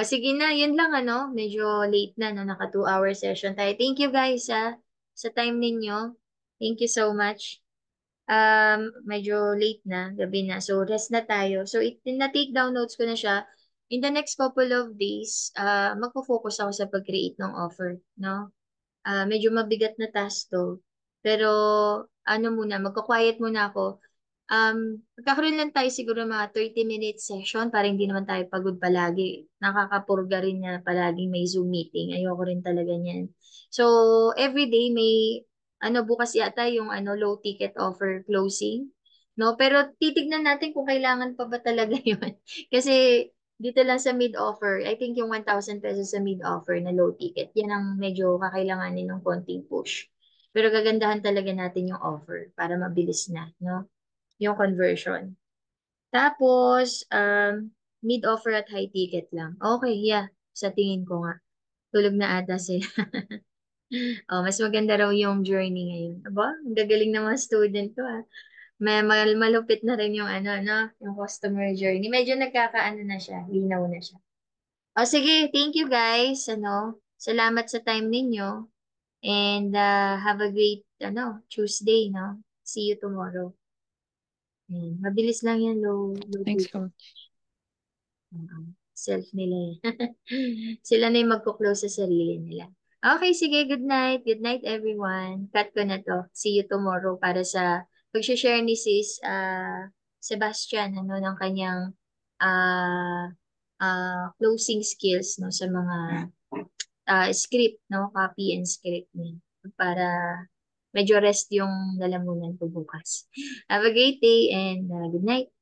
Sige na, yun lang, medyo late na, no? Naka 2-hour session tayo. Thank you, guys, sa time ninyo. Thank you so much. medyo late na, gabi na. So, rest na tayo. So, na-take down notes ko na siya. In the next couple of days, magpo-focus ako sa pag-create ng offer, no? Medyo mabigat na task to. Pero, ano muna, magka-quiet muna ako. Magkakaroon lang tayo siguro mga 30-minute session para hindi naman tayo pagod palagi. Nakakapurga rin na palagi may Zoom meeting. Ayoko rin talaga niyan. So, everyday may, bukas yata yung low ticket offer closing. No? Pero titignan natin kung kailangan pa ba talaga yun. Kasi dito lang sa mid-offer, I think yung 1,000 pesos sa mid-offer na low ticket, yan ang medyo kakailanganin ng konting push. Pero gagandahan talaga natin yung offer para mabilis na, no? Yung conversion. Tapos, mid-offer at high ticket lang. Okay, yeah. Sa tingin ko nga. Tulog na ata sila. Oh, mas maganda raw yung journey ngayon. Aba, ang gagaling ng mga student ko ah. Malupit na rin yung yung customer journey. Medyo nagkakaano na siya, linaw na siya. O sige, thank you guys. Salamat sa time ninyo. And have a great Tuesday, no? See you tomorrow. Mabilis lang yan, low Thanks, ticket. Coach. Self nila yan. Sila na yung magko-close sa sarili nila. Okay, sige. Good night. Good night, everyone. Cut ko na to. See you tomorrow para sa pag-share ni Sis Sebastian ng kanyang ah closing skills no sa mga script, no? Copy and script niya. Para medyo rest yung lalamunan ko bukas. Have a great day and good night.